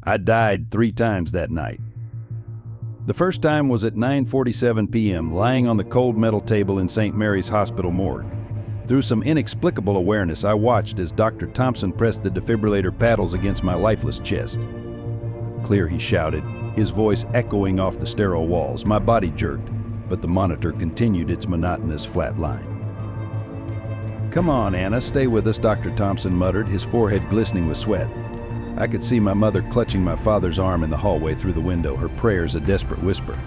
I died 3 times that night. The first time was at 9:47 p.m., lying on the cold metal table in St. Mary's Hospital morgue. Through some inexplicable awareness, I watched as Dr. Thompson pressed the defibrillator paddles against my lifeless chest. "Clear," he shouted, his voice echoing off the sterile walls. My body jerked, but the monitor continued its monotonous flat line. "Come on, Anna, stay with us," Dr. Thompson muttered, his forehead glistening with sweat. I could see my mother clutching my father's arm in the hallway through the window, her prayers a desperate whisper.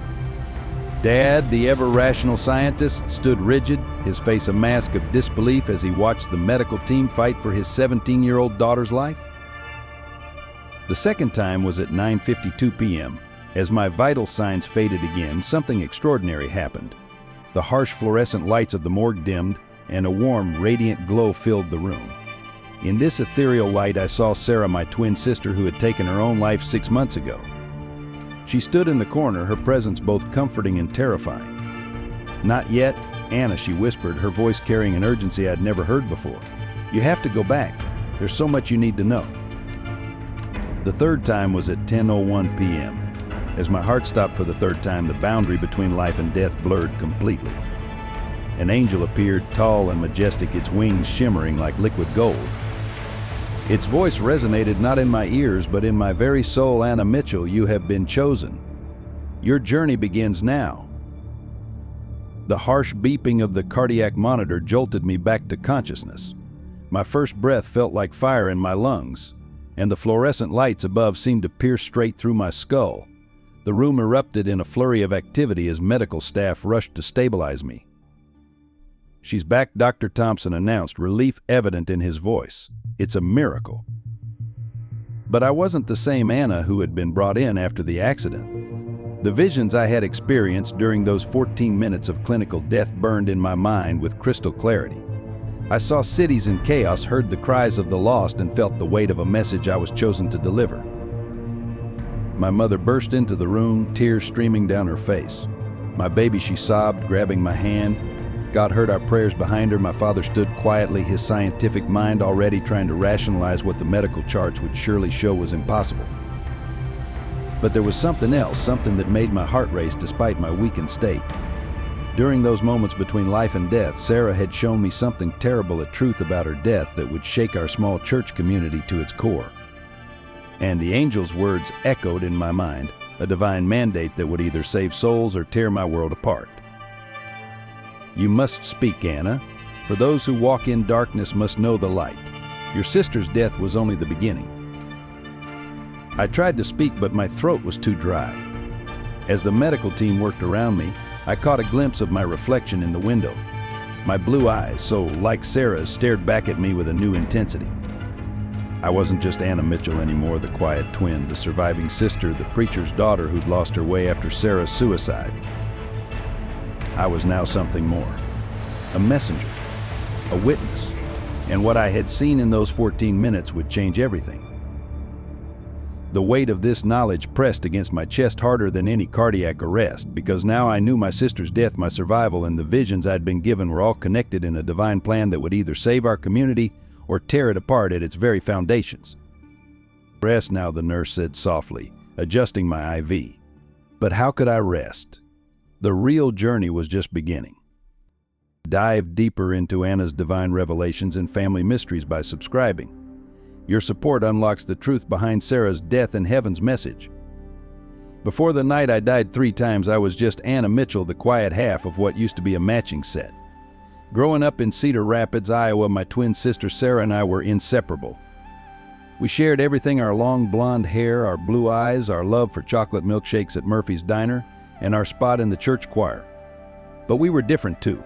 Dad, the ever-rational scientist, stood rigid, his face a mask of disbelief as he watched the medical team fight for his 17-year-old daughter's life. The second time was at 9:52 p.m. As my vital signs faded again, something extraordinary happened. The harsh fluorescent lights of the morgue dimmed, and a warm, radiant glow filled the room. In this ethereal light, I saw Sarah, my twin sister who had taken her own life 6 months ago. She stood in the corner, her presence both comforting and terrifying. "Not yet, Anna," she whispered, her voice carrying an urgency I'd never heard before. "You have to go back. There's so much you need to know." The third time was at 10:01 p.m. As my heart stopped for the third time, the boundary between life and death blurred completely. An angel appeared, tall and majestic, its wings shimmering like liquid gold. Its voice resonated not in my ears, but in my very soul. "Anna Mitchell, you have been chosen. Your journey begins now." The harsh beeping of the cardiac monitor jolted me back to consciousness. My first breath felt like fire in my lungs, and the fluorescent lights above seemed to pierce straight through my skull. The room erupted in a flurry of activity as medical staff rushed to stabilize me. "She's back," Dr. Thompson announced, relief evident in his voice. "It's a miracle." But I wasn't the same Anna who had been brought in after the accident. The visions I had experienced during those 14 minutes of clinical death burned in my mind with crystal clarity. I saw cities in chaos, heard the cries of the lost, and felt the weight of a message I was chosen to deliver. My mother burst into the room, tears streaming down her face. "My baby," she sobbed, grabbing my hand. God heard our prayers behind her. My father stood quietly, his scientific mind already trying to rationalize what the medical charts would surely show was impossible. But there was something else, something that made my heart race despite my weakened state. During those moments between life and death, Sarah had shown me something terrible, a truth about her death that would shake our small church community to its core. And the angel's words echoed in my mind, a divine mandate that would either save souls or tear my world apart. "You must speak, Anna. For those who walk in darkness must know the light. Your sister's death was only the beginning." I tried to speak, but my throat was too dry. As the medical team worked around me, I caught a glimpse of my reflection in the window. My blue eyes, so like Sarah's, stared back at me with a new intensity. I wasn't just Anna Mitchell anymore, the quiet twin, the surviving sister, the preacher's daughter who'd lost her way after Sarah's suicide. I was now something more. A messenger, a witness, and what I had seen in those 14 minutes would change everything. The weight of this knowledge pressed against my chest harder than any cardiac arrest, because now I knew my sister's death, my survival, and the visions I'd been given were all connected in a divine plan that would either save our community or tear it apart at its very foundations. "Rest now," the nurse said softly, adjusting my IV. But how could I rest? The real journey was just beginning. Dive deeper into Anna's divine revelations and family mysteries by subscribing. Your support unlocks the truth behind Sarah's death and heaven's message. Before the night I died 3 times, I was just Anna Mitchell, the quiet half of what used to be a matching set. Growing up in Cedar Rapids, Iowa, my twin sister Sarah and I were inseparable. We shared everything: our long blonde hair, our blue eyes, our love for chocolate milkshakes at Murphy's Diner, and our spot in the church choir. But we were different too.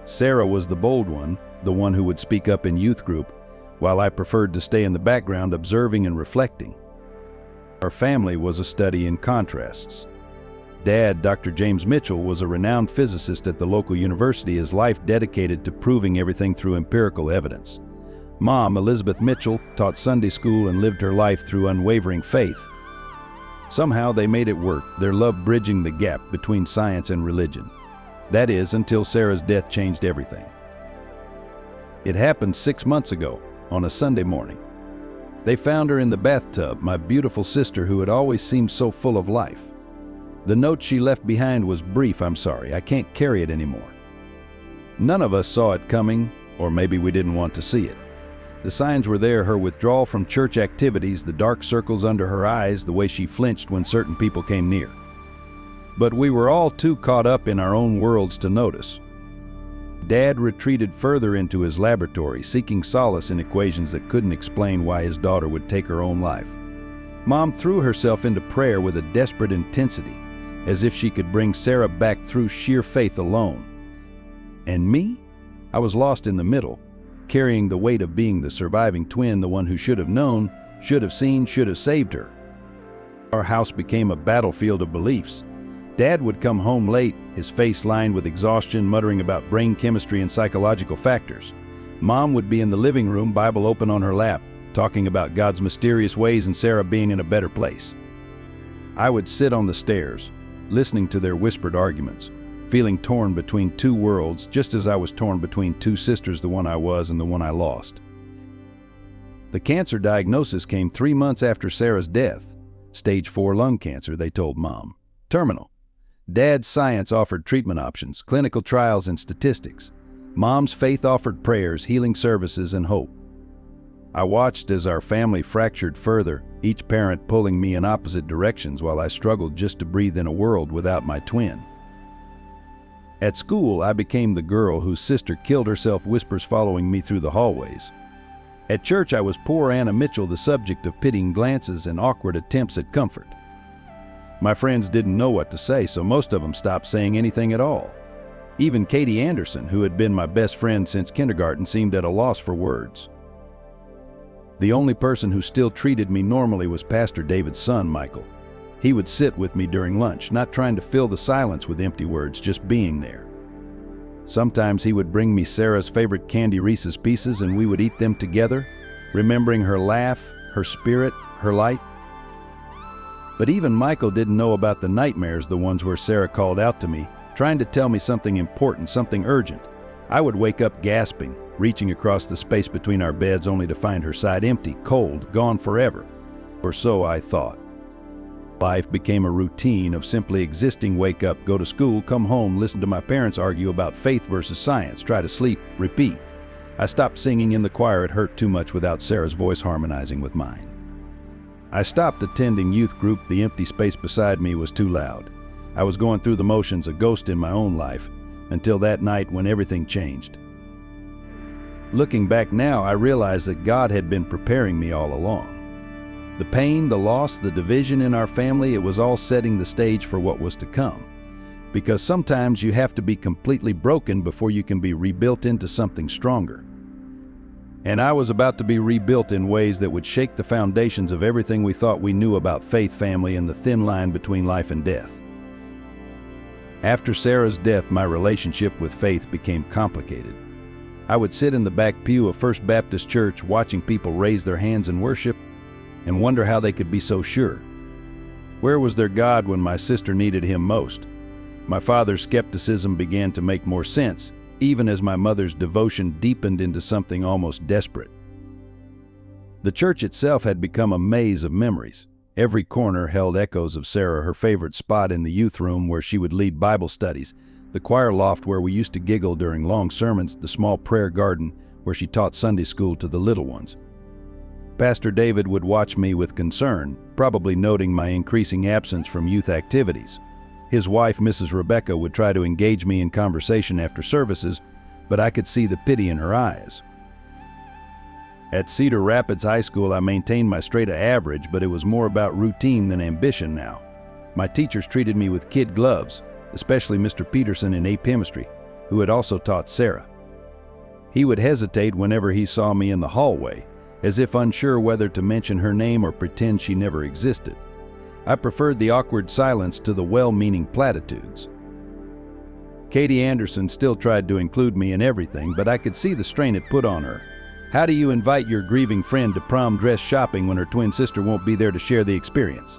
Sarah was the bold one, the one who would speak up in youth group, while I preferred to stay in the background, observing and reflecting. Our family was a study in contrasts. Dad, Dr. James Mitchell, was a renowned physicist at the local university, his life dedicated to proving everything through empirical evidence. Mom, Elizabeth Mitchell, taught Sunday school and lived her life through unwavering faith. Somehow they made it work, their love bridging the gap between science and religion. That is, until Sarah's death changed everything. It happened 6 months ago, on a Sunday morning. They found her in the bathtub, my beautiful sister who had always seemed so full of life. The note she left behind was brief: "I'm sorry, I can't carry it anymore." None of us saw it coming, or maybe we didn't want to see it. The signs were there: her withdrawal from church activities, the dark circles under her eyes, the way she flinched when certain people came near. But we were all too caught up in our own worlds to notice. Dad retreated further into his laboratory, seeking solace in equations that couldn't explain why his daughter would take her own life. Mom threw herself into prayer with a desperate intensity, as if she could bring Sarah back through sheer faith alone. And me? I was lost in the middle, carrying the weight of being the surviving twin, the one who should have known, should have seen, should have saved her. Our house became a battlefield of beliefs. Dad would come home late, his face lined with exhaustion, muttering about brain chemistry and psychological factors. Mom would be in the living room, Bible open on her lap, talking about God's mysterious ways and Sarah being in a better place. I would sit on the stairs, listening to their whispered arguments, feeling torn between two worlds, just as I was torn between two sisters, the one I was and the one I lost. The cancer diagnosis came 3 months after Sarah's death. Stage 4 lung cancer, they told Mom. Terminal. Dad's science offered treatment options, clinical trials, and statistics. Mom's faith offered prayers, healing services, and hope. I watched as our family fractured further, each parent pulling me in opposite directions while I struggled just to breathe in a world without my twin. At school, I became the girl whose sister killed herself, whispers following me through the hallways. At church, I was poor Anna Mitchell, the subject of pitying glances and awkward attempts at comfort. My friends didn't know what to say, so most of them stopped saying anything at all. Even Katie Anderson, who had been my best friend since kindergarten, seemed at a loss for words. The only person who still treated me normally was Pastor David's son, Michael. He would sit with me during lunch, not trying to fill the silence with empty words, just being there. Sometimes he would bring me Sarah's favorite candy Reese's Pieces, and we would eat them together, remembering her laugh, her spirit, her light. But even Michael didn't know about the nightmares, the ones where Sarah called out to me, trying to tell me something important, something urgent. I would wake up gasping, reaching across the space between our beds only to find her side empty, cold, gone forever. Or so I thought. Life became a routine of simply existing: wake up, go to school, come home, listen to my parents argue about faith versus science, try to sleep, repeat. I stopped singing in the choir. It hurt too much without Sarah's voice harmonizing with mine. I stopped attending youth group. The empty space beside me was too loud. I was going through the motions, a ghost in my own life, until that night when everything changed. Looking back now, I realize that God had been preparing me all along. The pain, the loss, the division in our family, it was all setting the stage for what was to come. Because sometimes you have to be completely broken before you can be rebuilt into something stronger. And I was about to be rebuilt in ways that would shake the foundations of everything we thought we knew about faith, family, and the thin line between life and death. After Sarah's death, my relationship with faith became complicated. I would sit in the back pew of First Baptist Church watching people raise their hands in worship and wonder how they could be so sure. Where was their God when my sister needed him most? My father's skepticism began to make more sense, even as my mother's devotion deepened into something almost desperate. The church itself had become a maze of memories. Every corner held echoes of Sarah, her favorite spot in the youth room where she would lead Bible studies, the choir loft where we used to giggle during long sermons, the small prayer garden where she taught Sunday school to the little ones. Pastor David would watch me with concern, probably noting my increasing absence from youth activities. His wife, Mrs. Rebecca, would try to engage me in conversation after services, but I could see the pity in her eyes. At Cedar Rapids High School, I maintained my straight A average, but it was more about routine than ambition now. My teachers treated me with kid gloves, especially Mr. Peterson in AP Chemistry, who had also taught Sarah. He would hesitate whenever he saw me in the hallway, as if unsure whether to mention her name or pretend she never existed. I preferred the awkward silence to the well-meaning platitudes. Katie Anderson still tried to include me in everything, but I could see the strain it put on her. How do you invite your grieving friend to prom dress shopping when her twin sister won't be there to share the experience?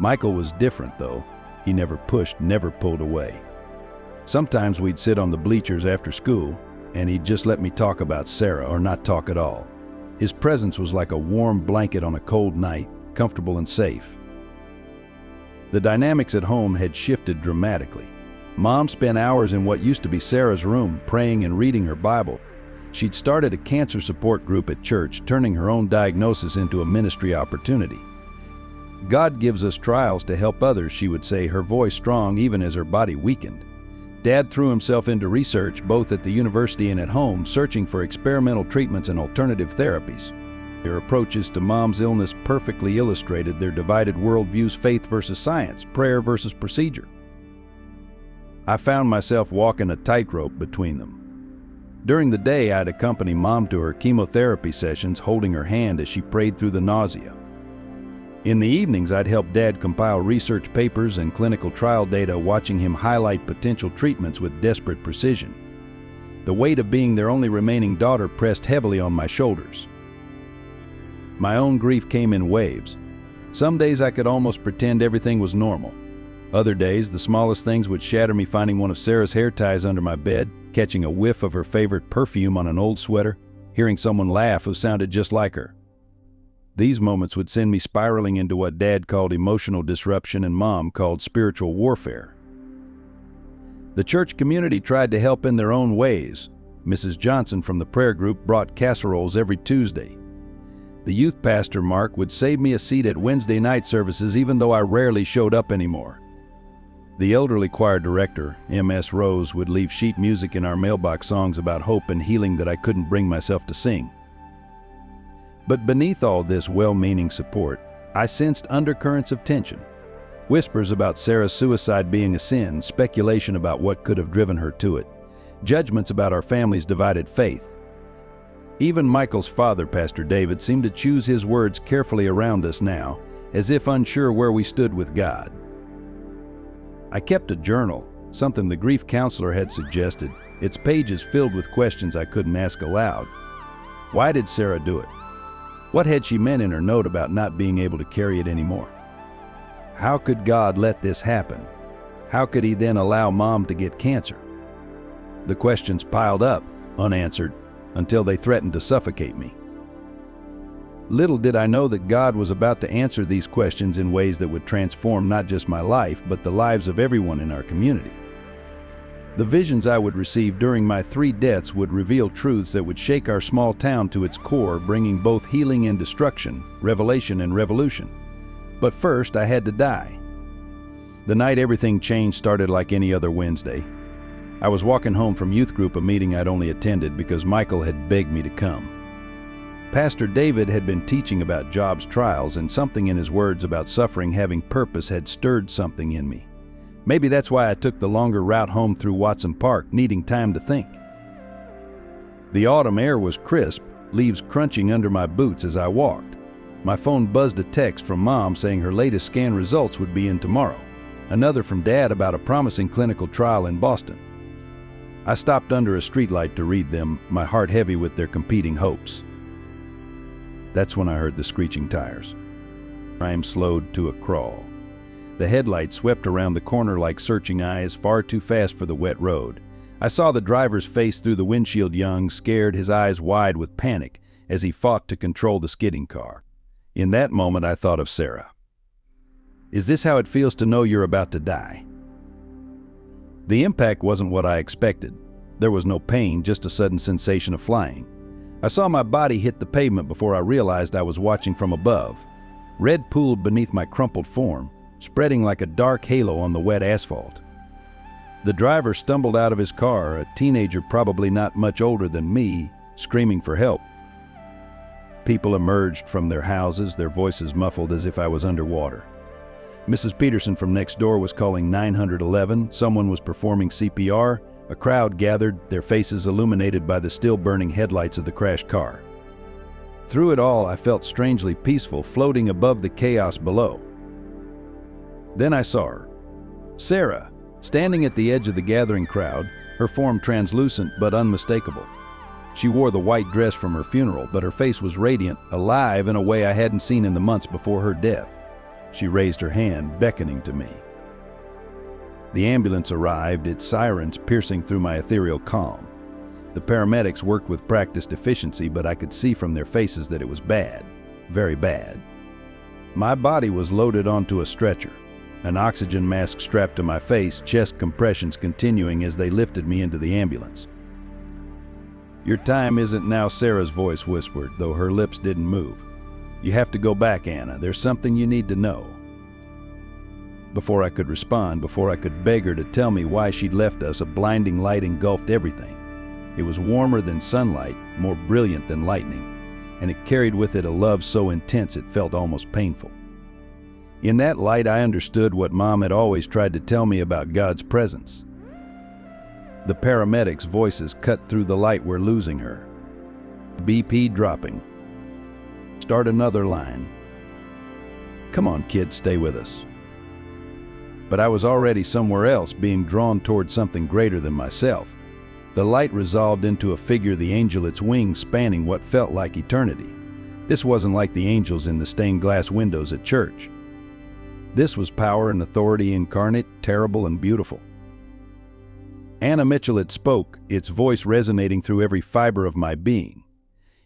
Michael was different, though. He never pushed, never pulled away. Sometimes we'd sit on the bleachers after school, and he'd just let me talk about Sarah or not talk at all. His presence was like a warm blanket on a cold night, comfortable and safe. The dynamics at home had shifted dramatically. Mom spent hours in what used to be Sarah's room, praying and reading her Bible. She'd started a cancer support group at church, turning her own diagnosis into a ministry opportunity. God gives us trials to help others, she would say, her voice strong even as her body weakened. Dad threw himself into research, both at the university and at home, searching for experimental treatments and alternative therapies. Their approaches to Mom's illness perfectly illustrated their divided worldviews: faith versus science, prayer versus procedure. I found myself walking a tightrope between them. During the day, I'd accompany Mom to her chemotherapy sessions, holding her hand as she prayed through the nausea. In the evenings, I'd help Dad compile research papers and clinical trial data, watching him highlight potential treatments with desperate precision. The weight of being their only remaining daughter pressed heavily on my shoulders. My own grief came in waves. Some days I could almost pretend everything was normal. Other days, the smallest things would shatter me, finding one of Sarah's hair ties under my bed, catching a whiff of her favorite perfume on an old sweater, hearing someone laugh who sounded just like her. These moments would send me spiraling into what Dad called emotional disruption and Mom called spiritual warfare. The church community tried to help in their own ways. Mrs. Johnson from the prayer group brought casseroles every Tuesday. The youth pastor, Mark, would save me a seat at Wednesday night services even though I rarely showed up anymore. The elderly choir director, M.S. Rose, would leave sheet music in our mailbox, songs about hope and healing that I couldn't bring myself to sing. But beneath all this well-meaning support, I sensed undercurrents of tension. Whispers about Sarah's suicide being a sin, speculation about what could have driven her to it, judgments about our family's divided faith. Even Michael's father, Pastor David, seemed to choose his words carefully around us now, as if unsure where we stood with God. I kept a journal, something the grief counselor had suggested, its pages filled with questions I couldn't ask aloud. Why did Sarah do it? What had she meant in her note about not being able to carry it anymore? How could God let this happen? How could He then allow Mom to get cancer? The questions piled up, unanswered, until they threatened to suffocate me. Little did I know that God was about to answer these questions in ways that would transform not just my life, but the lives of everyone in our community. The visions I would receive during my 3 deaths would reveal truths that would shake our small town to its core, bringing both healing and destruction, revelation and revolution. But first, I had to die. The night everything changed started like any other Wednesday. I was walking home from youth group, a meeting I'd only attended because Michael had begged me to come. Pastor David had been teaching about Job's trials, and something in his words about suffering having purpose had stirred something in me. Maybe that's why I took the longer route home through Watson Park, needing time to think. The autumn air was crisp, leaves crunching under my boots as I walked. My phone buzzed a text from Mom saying her latest scan results would be in tomorrow. Another from Dad about a promising clinical trial in Boston. I stopped under a streetlight to read them, my heart heavy with their competing hopes. That's when I heard the screeching tires. Time slowed to a crawl. The headlight swept around the corner like searching eyes, far too fast for the wet road. I saw the driver's face through the windshield, young, scared, his eyes wide with panic as he fought to control the skidding car. In that moment, I thought of Sarah. Is this how it feels to know you're about to die? The impact wasn't what I expected. There was no pain, just a sudden sensation of flying. I saw my body hit the pavement before I realized I was watching from above. Red pooled beneath my crumpled form, spreading like a dark halo on the wet asphalt. The driver stumbled out of his car, a teenager probably not much older than me, screaming for help. People emerged from their houses, their voices muffled as if I was underwater. Mrs. Peterson from next door was calling 911, someone was performing CPR, a crowd gathered, their faces illuminated by the still-burning headlights of the crashed car. Through it all, I felt strangely peaceful, floating above the chaos below. Then I saw her. Sarah, standing at the edge of the gathering crowd, her form translucent but unmistakable. She wore the white dress from her funeral, but her face was radiant, alive in a way I hadn't seen in the months before her death. She raised her hand, beckoning to me. The ambulance arrived, its sirens piercing through my ethereal calm. The paramedics worked with practiced efficiency, but I could see from their faces that it was bad, very bad. My body was loaded onto a stretcher, an oxygen mask strapped to my face, chest compressions continuing as they lifted me into the ambulance. "Your time isn't now," Sarah's voice whispered, though her lips didn't move. "You have to go back, Anna. There's something you need to know." Before I could respond, before I could beg her to tell me why she'd left us, a blinding light engulfed everything. It was warmer than sunlight, more brilliant than lightning, and it carried with it a love so intense it felt almost painful. In that light, I understood what Mom had always tried to tell me about God's presence. The paramedics' voices cut through the light. "We're losing her. BP dropping. Start another line. Come on, kids, stay with us." But I was already somewhere else, being drawn toward something greater than myself. The light resolved into a figure, the angel, its wings spanning what felt like eternity. This wasn't like the angels in the stained glass windows at church. This was power and authority incarnate, terrible and beautiful. Anna Mitchell had spoke, its voice resonating through every fiber of my being.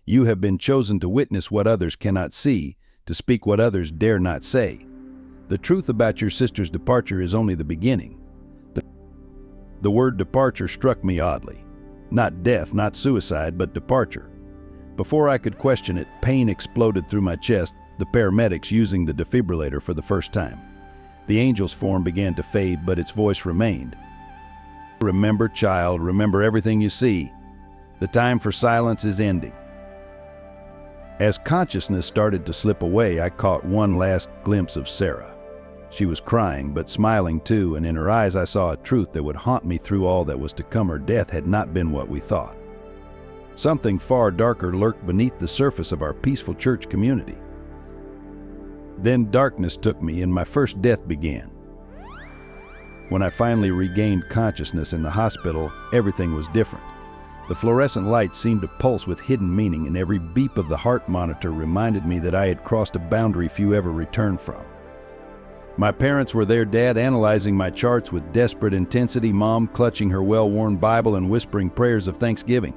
"You have been chosen to witness what others cannot see, to speak what others dare not say. The truth about your sister's departure is only the beginning." The word departure struck me oddly. Not death, not suicide, but departure. Before I could question it, pain exploded through my chest, the paramedics using the defibrillator for the first time. The angel's form began to fade, but its voice remained. "Remember, child, remember everything you see. The time for silence is ending." As consciousness started to slip away, I caught one last glimpse of Sarah. She was crying, but smiling too, and in her eyes I saw a truth that would haunt me through all that was to come. Her death had not been what we thought. Something far darker lurked beneath the surface of our peaceful church community. Then darkness took me, and my first death began. When I finally regained consciousness in the hospital, everything was different. The fluorescent light seemed to pulse with hidden meaning, and every beep of the heart monitor reminded me that I had crossed a boundary few ever returned from. My parents were there, Dad analyzing my charts with desperate intensity, Mom clutching her well-worn Bible and whispering prayers of thanksgiving.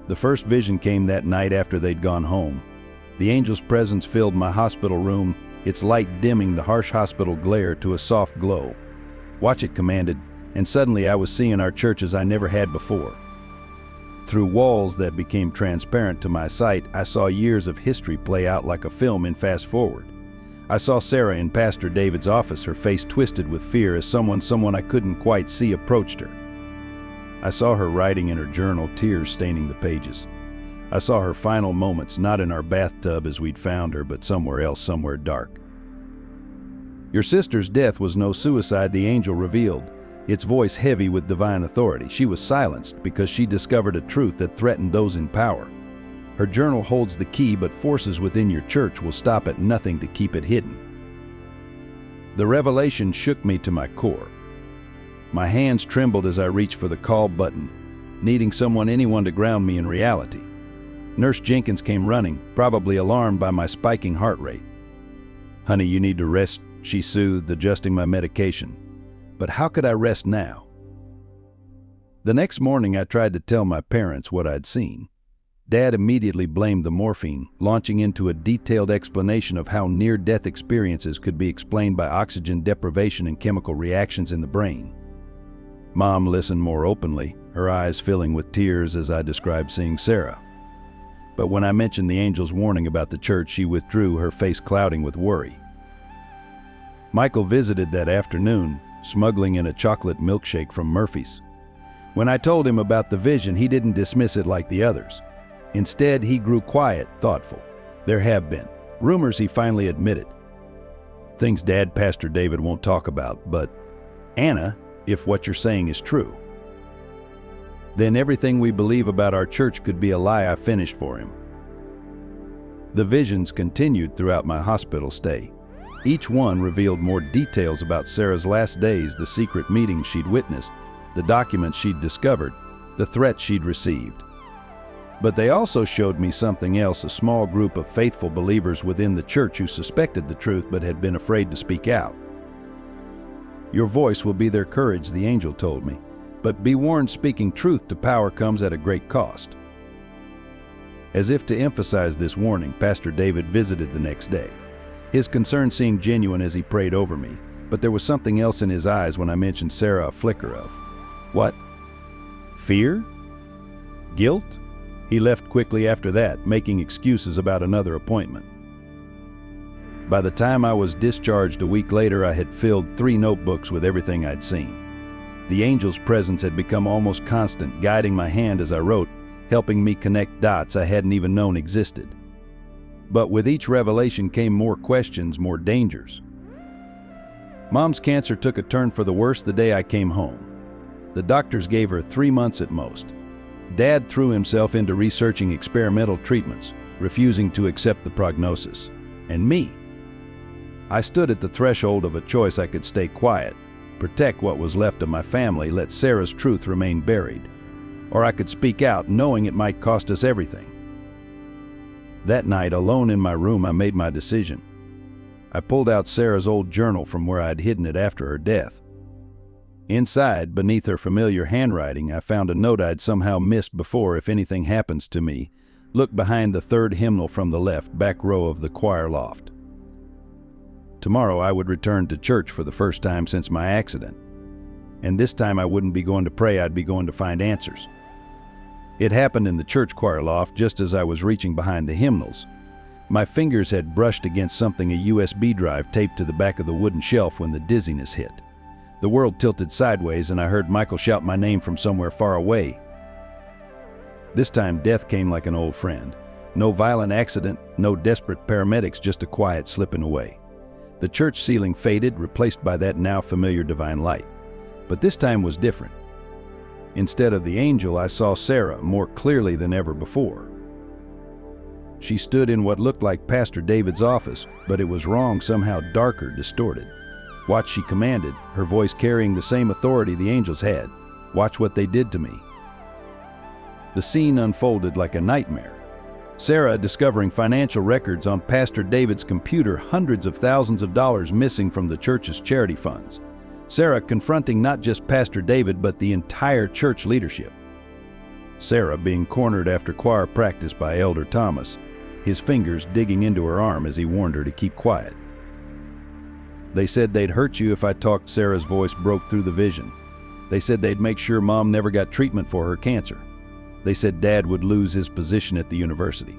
The first vision came that night after they'd gone home. The angel's presence filled my hospital room, its light dimming the harsh hospital glare to a soft glow. "Watch it," commanded, and suddenly I was seeing our church as I never had before. Through walls that became transparent to my sight, I saw years of history play out like a film in fast forward. I saw Sarah in Pastor David's office, her face twisted with fear as someone I couldn't quite see approached her. I saw her writing in her journal, tears staining the pages. I saw her final moments, not in our bathtub as we'd found her, but somewhere else, somewhere dark. "Your sister's death was no suicide," the angel revealed, its voice heavy with divine authority. "She was silenced because she discovered a truth that threatened those in power. Her journal holds the key, but forces within your church will stop at nothing to keep it hidden." The revelation shook me to my core. My hands trembled as I reached for the call button, needing anyone to ground me in reality. Nurse Jenkins came running, probably alarmed by my spiking heart rate. "Honey, you need to rest," she soothed, adjusting my medication. But how could I rest now? The next morning I tried to tell my parents what I'd seen. Dad immediately blamed the morphine, launching into a detailed explanation of how near-death experiences could be explained by oxygen deprivation and chemical reactions in the brain. Mom listened more openly, her eyes filling with tears as I described seeing Sarah. But when I mentioned the angel's warning about the church, she withdrew, her face clouding with worry. Michael visited that afternoon, smuggling in a chocolate milkshake from Murphy's. When I told him about the vision, he didn't dismiss it like the others. Instead, he grew quiet, thoughtful. "There have been rumors," he finally admitted. "Things Dad, Pastor David won't talk about, but Anna, if what you're saying is true, then everything we believe about our church could be a lie," I finished for him. The visions continued throughout my hospital stay. Each one revealed more details about Sarah's last days, the secret meetings she'd witnessed, the documents she'd discovered, the threats she'd received. But they also showed me something else, a small group of faithful believers within the church who suspected the truth but had been afraid to speak out. "Your voice will be their courage," the angel told me. But be warned, speaking truth to power comes at a great cost. As if to emphasize this warning, Pastor David visited the next day. His concern seemed genuine as he prayed over me, but there was something else in his eyes when I mentioned Sarah, a flicker of, what? Fear? Guilt? He left quickly after that, making excuses about another appointment. By the time I was discharged a week later, I had filled 3 notebooks with everything I'd seen. The angel's presence had become almost constant, guiding my hand as I wrote, helping me connect dots I hadn't even known existed. But with each revelation came more questions, more dangers. Mom's cancer took a turn for the worse the day I came home. The doctors gave her 3 months at most. Dad threw himself into researching experimental treatments, refusing to accept the prognosis. And me. I stood at the threshold of a choice. I could stay quiet, protect what was left of my family, let Sarah's truth remain buried. Or I could speak out, knowing it might cost us everything. That night, alone in my room, I made my decision. I pulled out Sarah's old journal from where I'd hidden it after her death. Inside, beneath her familiar handwriting, I found a note I'd somehow missed before. If anything happens to me, look behind the 3rd hymnal from the left, back row of the choir loft. Tomorrow I would return to church for the first time since my accident. And this time I wouldn't be going to pray, I'd be going to find answers. It happened in the church choir loft just as I was reaching behind the hymnals. My fingers had brushed against something, a USB drive taped to the back of the wooden shelf, when the dizziness hit. The world tilted sideways and I heard Michael shout my name from somewhere far away. This time death came like an old friend. No violent accident, no desperate paramedics, just a quiet slipping away. The church ceiling faded, replaced by that now familiar divine light. But this time was different. Instead of the angel, I saw Sarah more clearly than ever before. She stood in what looked like Pastor David's office, but it was wrong, somehow darker, distorted. Watch, she commanded, her voice carrying the same authority the angels had. Watch what they did to me. The scene unfolded like a nightmare. Sarah discovering financial records on Pastor David's computer, hundreds of thousands of dollars missing from the church's charity funds. Sarah confronting not just Pastor David, but the entire church leadership. Sarah being cornered after choir practice by Elder Thomas, his fingers digging into her arm as he warned her to keep quiet. They said they'd hurt you if I talked. Sarah's voice broke through the vision. They said they'd make sure Mom never got treatment for her cancer. They said Dad would lose his position at the university.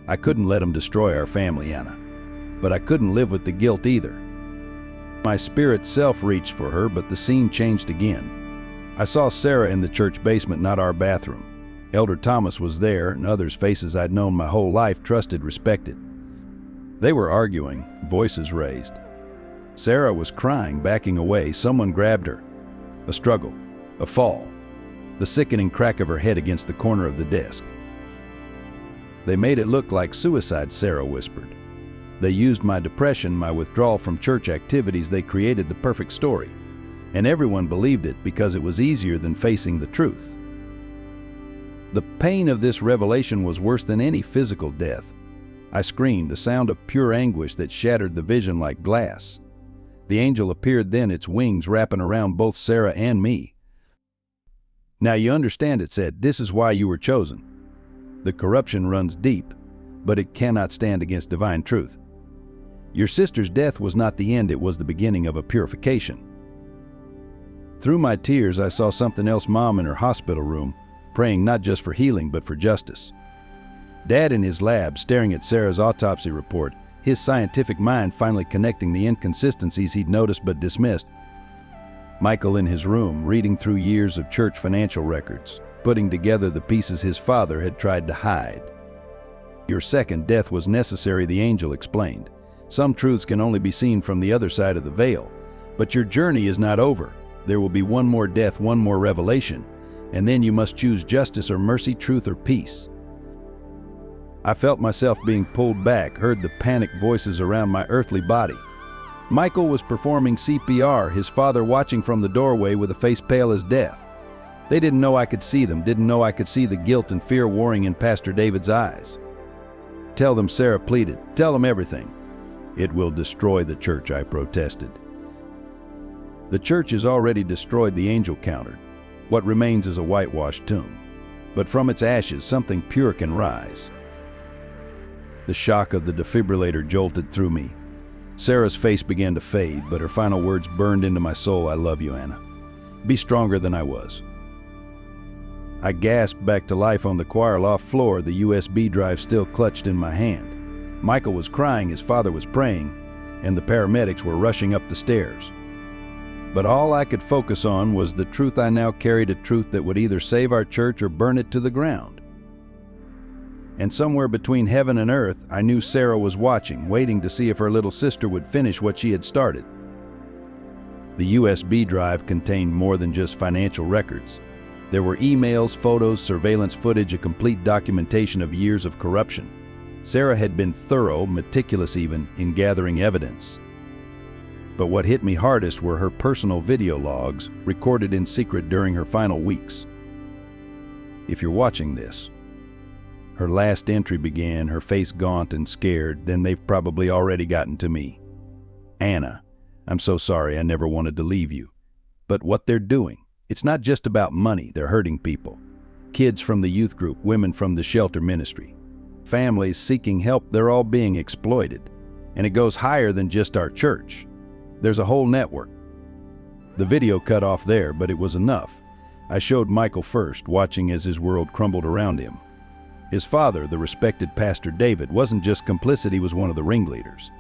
I couldn't let them destroy our family, Anna. But I couldn't live with the guilt either. My spirit self reached for her, but the scene changed again. I saw Sarah in the church basement, not our bathroom. Elder Thomas was there, and others, faces I'd known my whole life, trusted, respected. They were arguing, voices raised. Sarah was crying, backing away. Someone grabbed her. A struggle, a fall, the sickening crack of her head against the corner of the desk. They made it look like suicide, Sarah whispered. They used my depression, my withdrawal from church activities. They created the perfect story. And everyone believed it because it was easier than facing the truth. The pain of this revelation was worse than any physical death. I screamed, a sound of pure anguish that shattered the vision like glass. The angel appeared then, its wings wrapping around both Sarah and me. Now you understand, it said, this is why you were chosen. The corruption runs deep, but it cannot stand against divine truth. Your sister's death was not the end, it was the beginning of a purification. Through my tears, I saw something else. Mom in her hospital room, praying not just for healing, but for justice. Dad in his lab, staring at Sarah's autopsy report, his scientific mind finally connecting the inconsistencies he'd noticed but dismissed. Michael in his room, reading through years of church financial records, putting together the pieces his father had tried to hide. Your second death was necessary, the angel explained. Some truths can only be seen from the other side of the veil. But your journey is not over. There will be one more death, one more revelation, and then you must choose justice or mercy, truth or peace. I felt myself being pulled back, heard the panicked voices around my earthly body. Michael was performing CPR, his father watching from the doorway with a face pale as death. They didn't know I could see them, didn't know I could see the guilt and fear warring in Pastor David's eyes. Tell them, Sarah pleaded. Tell them everything. It will destroy the church, I protested. The church is already destroyed, the angel countered. What remains is a whitewashed tomb, but from its ashes something pure can rise. The shock of the defibrillator jolted through me. Sarah's face began to fade, but her final words burned into my soul. "I love you, Anna. Be stronger than I was." I gasped back to life on the choir loft floor, the USB drive still clutched in my hand. Michael was crying, his father was praying, and the paramedics were rushing up the stairs. But all I could focus on was the truth I now carried, a truth that would either save our church or burn it to the ground. And somewhere between heaven and earth, I knew Sarah was watching, waiting to see if her little sister would finish what she had started. The USB drive contained more than just financial records. There were emails, photos, surveillance footage, a complete documentation of years of corruption. Sarah had been thorough, meticulous even, in gathering evidence. But what hit me hardest were her personal video logs, recorded in secret during her final weeks. If you're watching this, her last entry began, her face gaunt and scared. Then they've probably already gotten to me. "Anna, I'm so sorry, I never wanted to leave you. But what they're doing, it's not just about money, they're hurting people. Kids from the youth group, women from the shelter ministry, families seeking help, they're all being exploited. And it goes higher than just our church. There's a whole network." The video cut off there, but it was enough. I showed Michael first, watching as his world crumbled around him. His father, the respected Pastor David, wasn't just complicit, he was one of the ringleaders.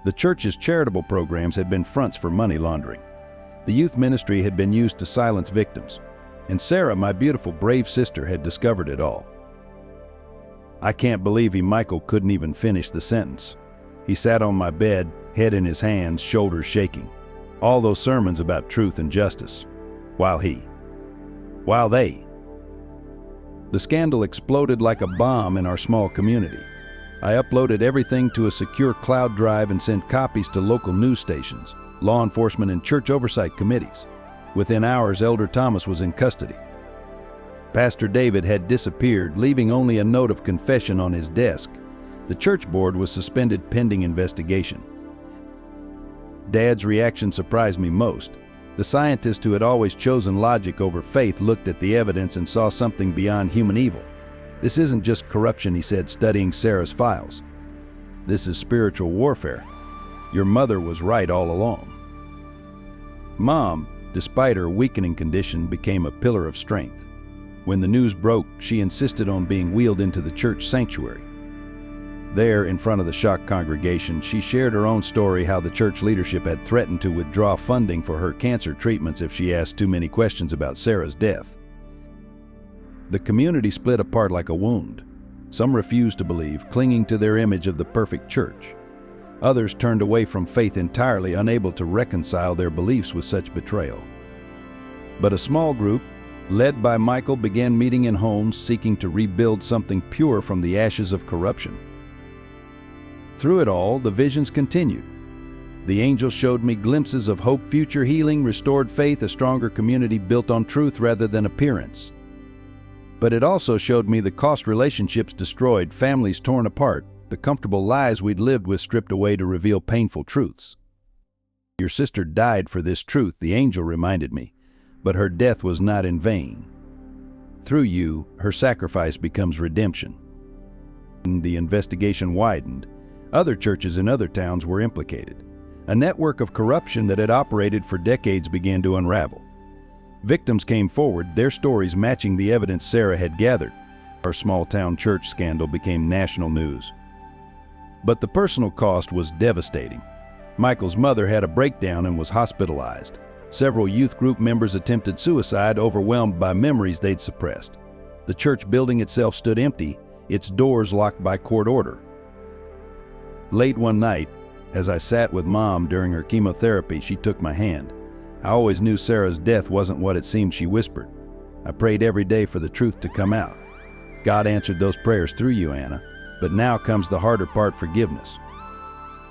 The church's charitable programs had been fronts for money laundering. The youth ministry had been used to silence victims. And Sarah, my beautiful, brave sister, had discovered it all. I can't believe Michael couldn't even finish the sentence. He sat on my bed, head in his hands, shoulders shaking. All those sermons about truth and justice. While they. The scandal exploded like a bomb in our small community. I uploaded everything to a secure cloud drive and sent copies to local news stations, law enforcement, and church oversight committees. Within hours, Elder Thomas was in custody. Pastor David had disappeared, leaving only a note of confession on his desk. The church board was suspended pending investigation. Dad's reaction surprised me most. The scientist who had always chosen logic over faith looked at the evidence and saw something beyond human evil. "This isn't just corruption," he said, studying Sarah's files. "This is spiritual warfare. Your mother was right all along." Mom, despite her weakening condition, became a pillar of strength. When the news broke, she insisted on being wheeled into the church sanctuary. There, in front of the shocked congregation, she shared her own story, how the church leadership had threatened to withdraw funding for her cancer treatments if she asked too many questions about Sarah's death. The community split apart like a wound. Some refused to believe, clinging to their image of the perfect church. Others turned away from faith entirely, unable to reconcile their beliefs with such betrayal. But a small group, led by Michael, began meeting in homes, seeking to rebuild something pure from the ashes of corruption. Through it all, the visions continued. The angels showed me glimpses of hope, future healing, restored faith, a stronger community built on truth rather than appearance. But it also showed me the cost relationships destroyed, families torn apart, the comfortable lies we'd lived with stripped away to reveal painful truths. "Your sister died for this truth," the angel reminded me, "but her death was not in vain. Through you, her sacrifice becomes redemption." The investigation widened. Other churches in other towns were implicated. A network of corruption that had operated for decades began to unravel. Victims came forward, their stories matching the evidence Sarah had gathered. Our small-town church scandal became national news. But the personal cost was devastating. Michael's mother had a breakdown and was hospitalized. Several youth group members attempted suicide, overwhelmed by memories they'd suppressed. The church building itself stood empty, its doors locked by court order. Late one night, as I sat with Mom during her chemotherapy, she took my hand. "I always knew Sarah's death wasn't what it seemed," she whispered. "I prayed every day for the truth to come out. God answered those prayers through you, Anna. But now comes the harder part, forgiveness."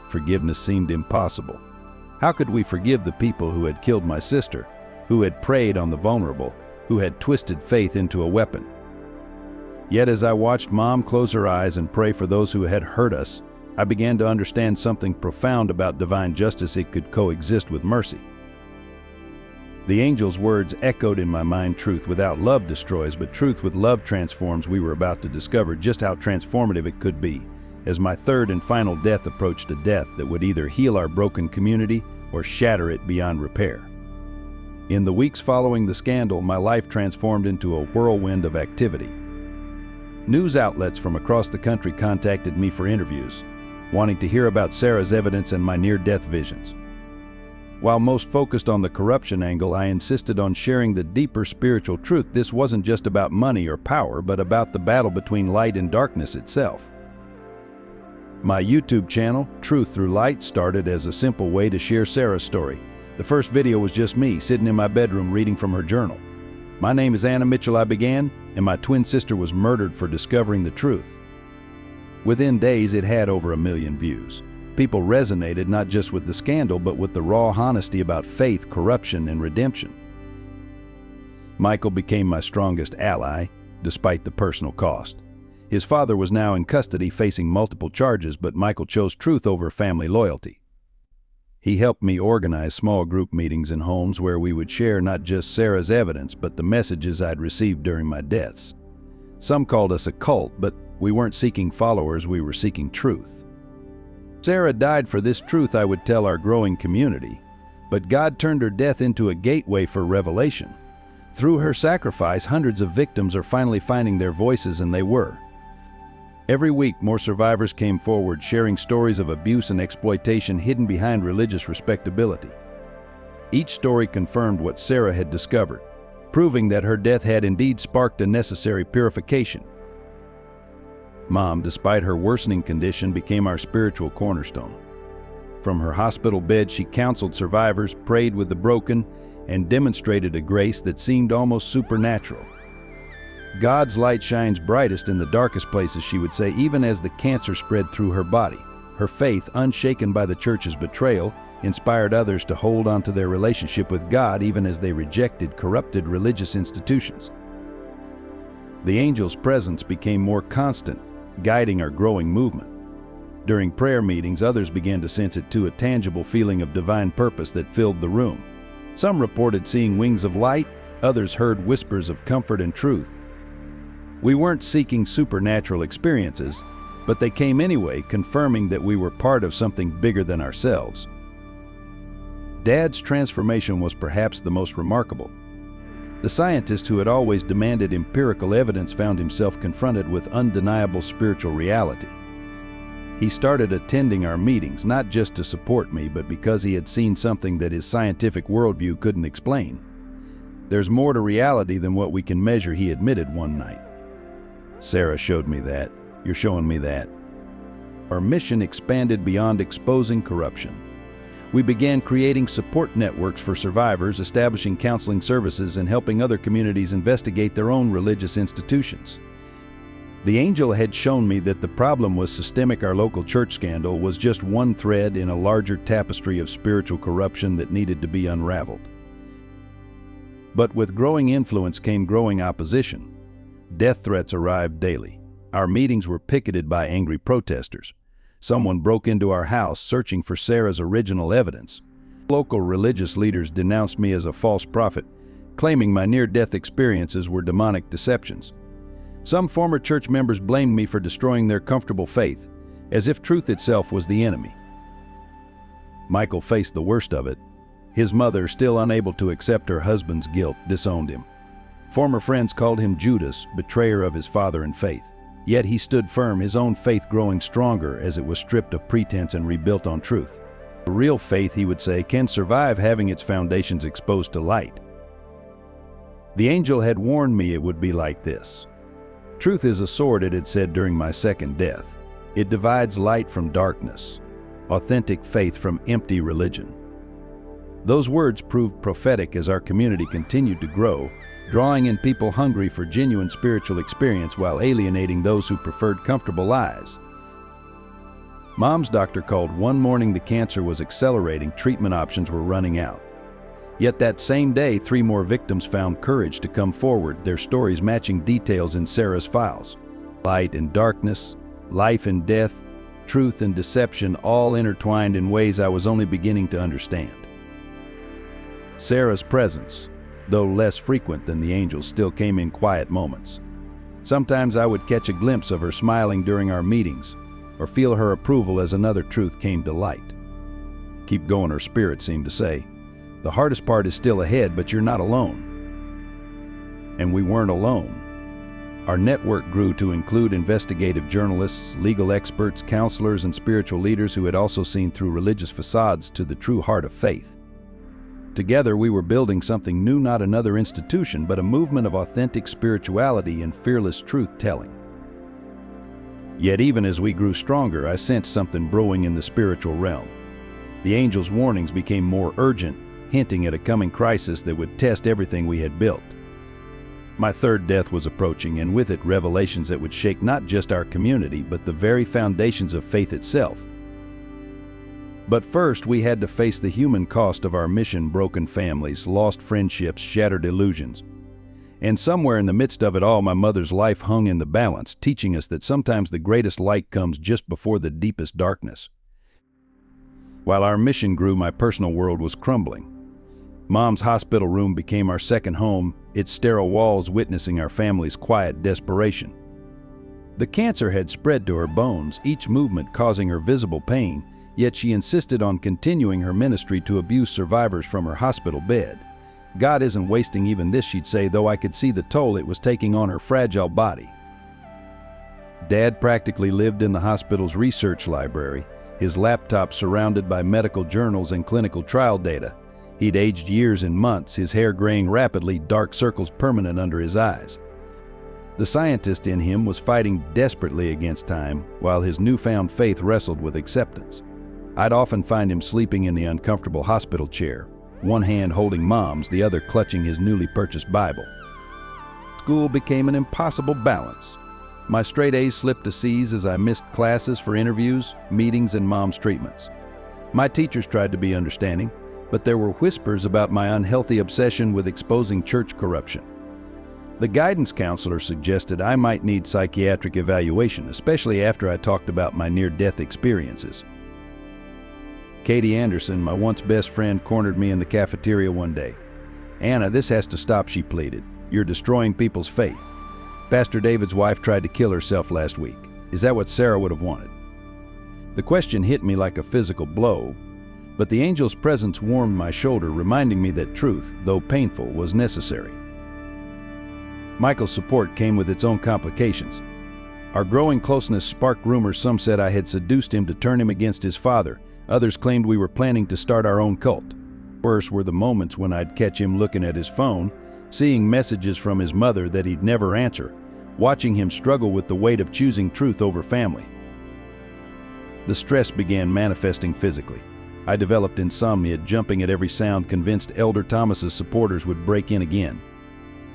Forgiveness seemed impossible. How could we forgive the people who had killed my sister, who had preyed on the vulnerable, who had twisted faith into a weapon? Yet as I watched Mom close her eyes and pray for those who had hurt us, I began to understand something profound about divine justice. It could coexist with mercy. The angel's words echoed in my mind, truth without love destroys, but truth with love transforms. We were about to discover just how transformative it could be, as my third and final death approached, a death that would either heal our broken community or shatter it beyond repair. In the weeks following the scandal, my life transformed into a whirlwind of activity. News outlets from across the country contacted me for interviews, wanting to hear about Sarah's evidence and my near-death visions. While most focused on the corruption angle, I insisted on sharing the deeper spiritual truth. This wasn't just about money or power, but about the battle between light and darkness itself. My YouTube channel, Truth Through Light, started as a simple way to share Sarah's story. The first video was just me sitting in my bedroom reading from her journal. My name is Anna Mitchell, I began, and my twin sister was murdered for discovering the truth. Within days, it had over 1 million views. People resonated not just with the scandal, but with the raw honesty about faith, corruption, and redemption. Michael became my strongest ally, despite the personal cost. His father was now in custody facing multiple charges, but Michael chose truth over family loyalty. He helped me organize small group meetings in homes where we would share not just Sarah's evidence, but the messages I'd received during my deaths. Some called us a cult, but we weren't seeking followers, we were seeking truth. Sarah died for this truth I would tell our growing community, but God turned her death into a gateway for revelation. Through her sacrifice, hundreds of victims are finally finding their voices, and they were. Every week, more survivors came forward, sharing stories of abuse and exploitation hidden behind religious respectability. Each story confirmed what Sarah had discovered, proving that her death had indeed sparked a necessary purification. Mom, despite her worsening condition, became our spiritual cornerstone. From her hospital bed, she counseled survivors, prayed with the broken, and demonstrated a grace that seemed almost supernatural. God's light shines brightest in the darkest places, she would say, even as the cancer spread through her body. Her faith, unshaken by the church's betrayal, inspired others to hold on to their relationship with God even as they rejected corrupted religious institutions. The angel's presence became more constant, guiding our growing movement. During prayer meetings, others began to sense it too, a tangible feeling of divine purpose that filled the room. Some reported seeing wings of light, others heard whispers of comfort and truth. We weren't seeking supernatural experiences, but they came anyway, confirming that we were part of something bigger than ourselves. Dad's transformation was perhaps the most remarkable. The scientist who had always demanded empirical evidence found himself confronted with undeniable spiritual reality. He started attending our meetings, not just to support me, but because he had seen something that his scientific worldview couldn't explain. There's more to reality than what we can measure, he admitted one night. Sarah showed me that. You're showing me that. Our mission expanded beyond exposing corruption. We began creating support networks for survivors, establishing counseling services, and helping other communities investigate their own religious institutions. The angel had shown me that the problem was systemic. Our local church scandal was just one thread in a larger tapestry of spiritual corruption that needed to be unraveled. But with growing influence came growing opposition. Death threats arrived daily. Our meetings were picketed by angry protesters. Someone broke into our house searching for Sarah's original evidence. Local religious leaders denounced me as a false prophet, claiming my near-death experiences were demonic deceptions. Some former church members blamed me for destroying their comfortable faith, as if truth itself was the enemy. Michael faced the worst of it. His mother, still unable to accept her husband's guilt, disowned him. Former friends called him Judas, betrayer of his father and faith. Yet he stood firm, his own faith growing stronger as it was stripped of pretense and rebuilt on truth. Real faith, he would say, can survive having its foundations exposed to light. The angel had warned me it would be like this. Truth is a sword, it had said during my second death. It divides light from darkness, authentic faith from empty religion. Those words proved prophetic as our community continued to grow, drawing in people hungry for genuine spiritual experience while alienating those who preferred comfortable lies. Mom's doctor called one morning. The cancer was accelerating, treatment options were running out. Yet that same day, 3 more victims found courage to come forward, their stories matching details in Sarah's files. Light and darkness, life and death, truth and deception, all intertwined in ways I was only beginning to understand. Sarah's presence, though less frequent than the angels, still came in quiet moments. Sometimes I would catch a glimpse of her smiling during our meetings, or feel her approval as another truth came to light. "Keep going," her spirit seemed to say. "The hardest part is still ahead, but you're not alone." And we weren't alone. Our network grew to include investigative journalists, legal experts, counselors, and spiritual leaders who had also seen through religious facades to the true heart of faith. Together, we were building something new, not another institution, but a movement of authentic spirituality and fearless truth-telling. Yet even as we grew stronger, I sensed something brewing in the spiritual realm. The angels' warnings became more urgent, hinting at a coming crisis that would test everything we had built. My third death was approaching, and with it revelations that would shake not just our community, but the very foundations of faith itself. But first, we had to face the human cost of our mission: broken families, lost friendships, shattered illusions. And somewhere in the midst of it all, my mother's life hung in the balance, teaching us that sometimes the greatest light comes just before the deepest darkness. While our mission grew, my personal world was crumbling. Mom's hospital room became our second home, its sterile walls witnessing our family's quiet desperation. The cancer had spread to her bones, each movement causing her visible pain, yet she insisted on continuing her ministry to abuse survivors from her hospital bed. "God isn't wasting even this," she'd say, though I could see the toll it was taking on her fragile body. Dad practically lived in the hospital's research library, his laptop surrounded by medical journals and clinical trial data. He'd aged years in months, his hair graying rapidly, dark circles permanent under his eyes. The scientist in him was fighting desperately against time, while his newfound faith wrestled with acceptance. I'd often find him sleeping in the uncomfortable hospital chair, one hand holding Mom's, the other clutching his newly purchased Bible. School became an impossible balance. My straight A's slipped to C's as I missed classes for interviews, meetings, and Mom's treatments. My teachers tried to be understanding, but there were whispers about my unhealthy obsession with exposing church corruption. The guidance counselor suggested I might need psychiatric evaluation, especially after I talked about my near-death experiences. Katie Anderson, my once best friend, cornered me in the cafeteria one day. "Anna, this has to stop," she pleaded. "You're destroying people's faith. Pastor David's wife tried to kill herself last week. Is that what Sarah would have wanted?" The question hit me like a physical blow, but the angel's presence warmed my shoulder, reminding me that truth, though painful, was necessary. Michael's support came with its own complications. Our growing closeness sparked rumors. Some said I had seduced him to turn him against his father. Others claimed we were planning to start our own cult. Worse were the moments when I'd catch him looking at his phone, seeing messages from his mother that he'd never answer, watching him struggle with the weight of choosing truth over family. The stress began manifesting physically. I developed insomnia, jumping at every sound, convinced Elder Thomas's supporters would break in again.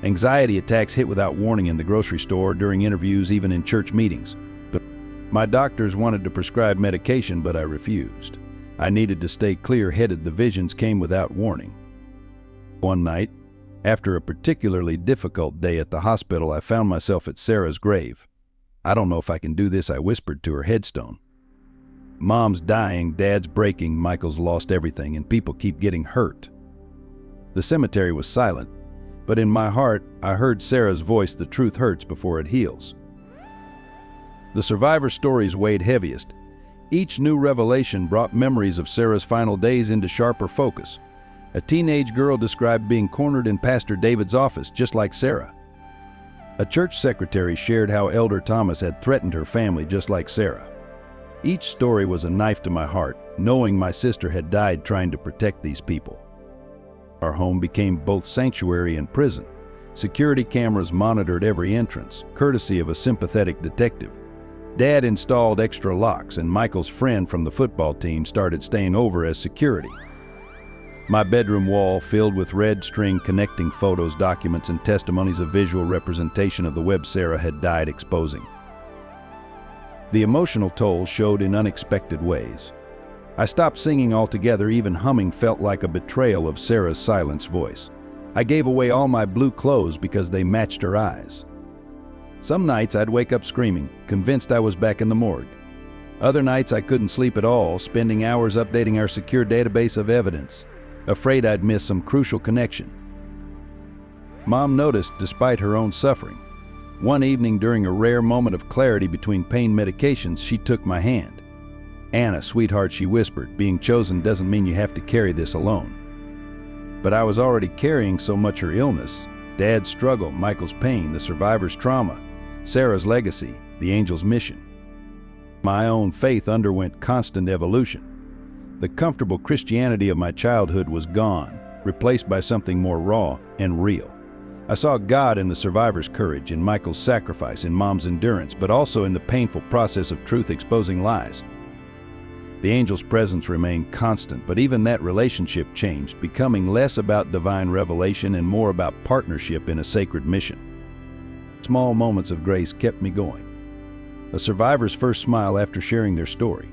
Anxiety attacks hit without warning in the grocery store, during interviews, even in church meetings. But my doctors wanted to prescribe medication, but I refused. I needed to stay clear-headed. The visions came without warning. One night, after a particularly difficult day at the hospital, I found myself at Sarah's grave. "I don't know if I can do this," I whispered to her headstone. "Mom's dying, Dad's breaking, Michael's lost everything, and people keep getting hurt." The cemetery was silent, but in my heart, I heard Sarah's voice: "The truth hurts before it heals." The survivor stories weighed heaviest. Each new revelation brought memories of Sarah's final days into sharper focus. A teenage girl described being cornered in Pastor David's office, just like Sarah. A church secretary shared how Elder Thomas had threatened her family, just like Sarah. Each story was a knife to my heart, knowing my sister had died trying to protect these people. Our home became both sanctuary and prison. Security cameras monitored every entrance, courtesy of a sympathetic detective. Dad installed extra locks, and Michael's friend from the football team started staying over as security. My bedroom wall, filled with red string connecting photos, documents, and testimonies, a visual representation of the web Sarah had died exposing. The emotional toll showed in unexpected ways. I stopped singing altogether. Even humming felt like a betrayal of Sarah's silenced voice. I gave away all my blue clothes because they matched her eyes. Some nights I'd wake up screaming, convinced I was back in the morgue. Other nights I couldn't sleep at all, spending hours updating our secure database of evidence. afraid I'd miss some crucial connection. Mom noticed despite her own suffering. One evening during a rare moment of clarity between pain medications, she took my hand. "Anna, sweetheart," she whispered, "being chosen doesn't mean you have to carry this alone." But I was already carrying so much: her illness, Dad's struggle, Michael's pain, the survivor's trauma, Sarah's legacy, the angel's mission. My own faith underwent constant evolution. The comfortable Christianity of my childhood was gone, replaced by something more raw and real. I saw God in the survivor's courage, in Michael's sacrifice, in Mom's endurance, but also in the painful process of truth exposing lies. The angel's presence remained constant, but even that relationship changed, becoming less about divine revelation and more about partnership in a sacred mission. Small moments of grace kept me going. A survivor's first smile after sharing their story.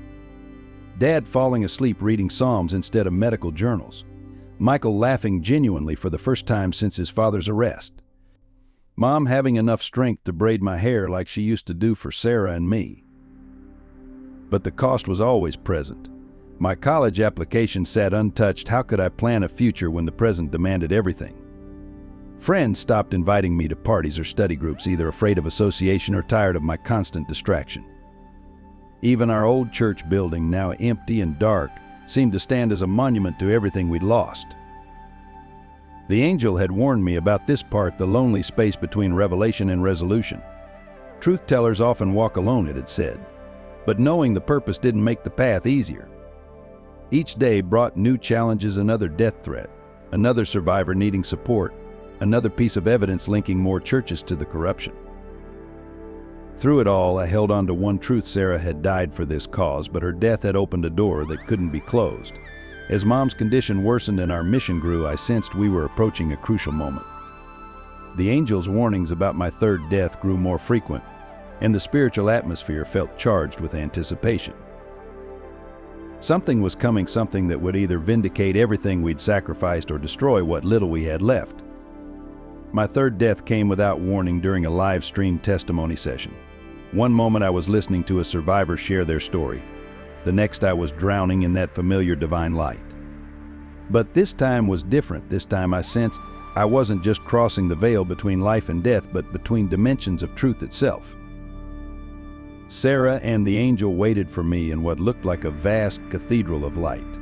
Dad falling asleep reading Psalms instead of medical journals. Michael laughing genuinely for the first time since his father's arrest. Mom having enough strength to braid my hair like she used to do for Sarah and me. But the cost was always present. My college application sat untouched. How could I plan a future when the present demanded everything? Friends stopped inviting me to parties or study groups, either afraid of association or tired of my constant distraction. Even our old church building, now empty and dark, seemed to stand as a monument to everything we'd lost. The angel had warned me about this part, the lonely space between revelation and resolution. Truth-tellers often walk alone, it had said, but knowing the purpose didn't make the path easier. Each day brought new challenges: another death threat, another survivor needing support, another piece of evidence linking more churches to the corruption. Through it all, I held on to one truth: Sarah had died for this cause, but her death had opened a door that couldn't be closed. As Mom's condition worsened and our mission grew, I sensed we were approaching a crucial moment. The angel's warnings about my third death grew more frequent, and the spiritual atmosphere felt charged with anticipation. Something was coming, something that would either vindicate everything we'd sacrificed or destroy what little we had left. My third death came without warning during a live-streamed testimony session. One moment I was listening to a survivor share their story. The next I was drowning in that familiar divine light. But this time was different. This time I sensed I wasn't just crossing the veil between life and death, but between dimensions of truth itself. Sarah and the angel waited for me in what looked like a vast cathedral of light.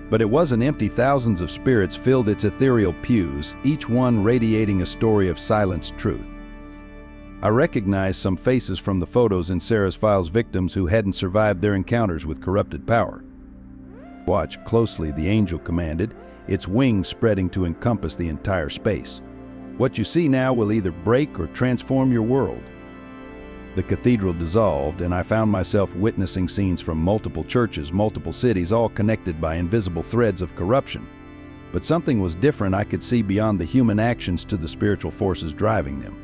But it wasn't empty. Thousands of spirits filled its ethereal pews, each one radiating a story of silenced truth. I recognized some faces from the photos in Sarah's files, victims who hadn't survived their encounters with corrupted power. "Watch closely," the angel commanded, its wings spreading to encompass the entire space. "What you see now will either break or transform your world." The cathedral dissolved, and I found myself witnessing scenes from multiple churches, multiple cities, all connected by invisible threads of corruption. But something was different. I could see beyond the human actions to the spiritual forces driving them.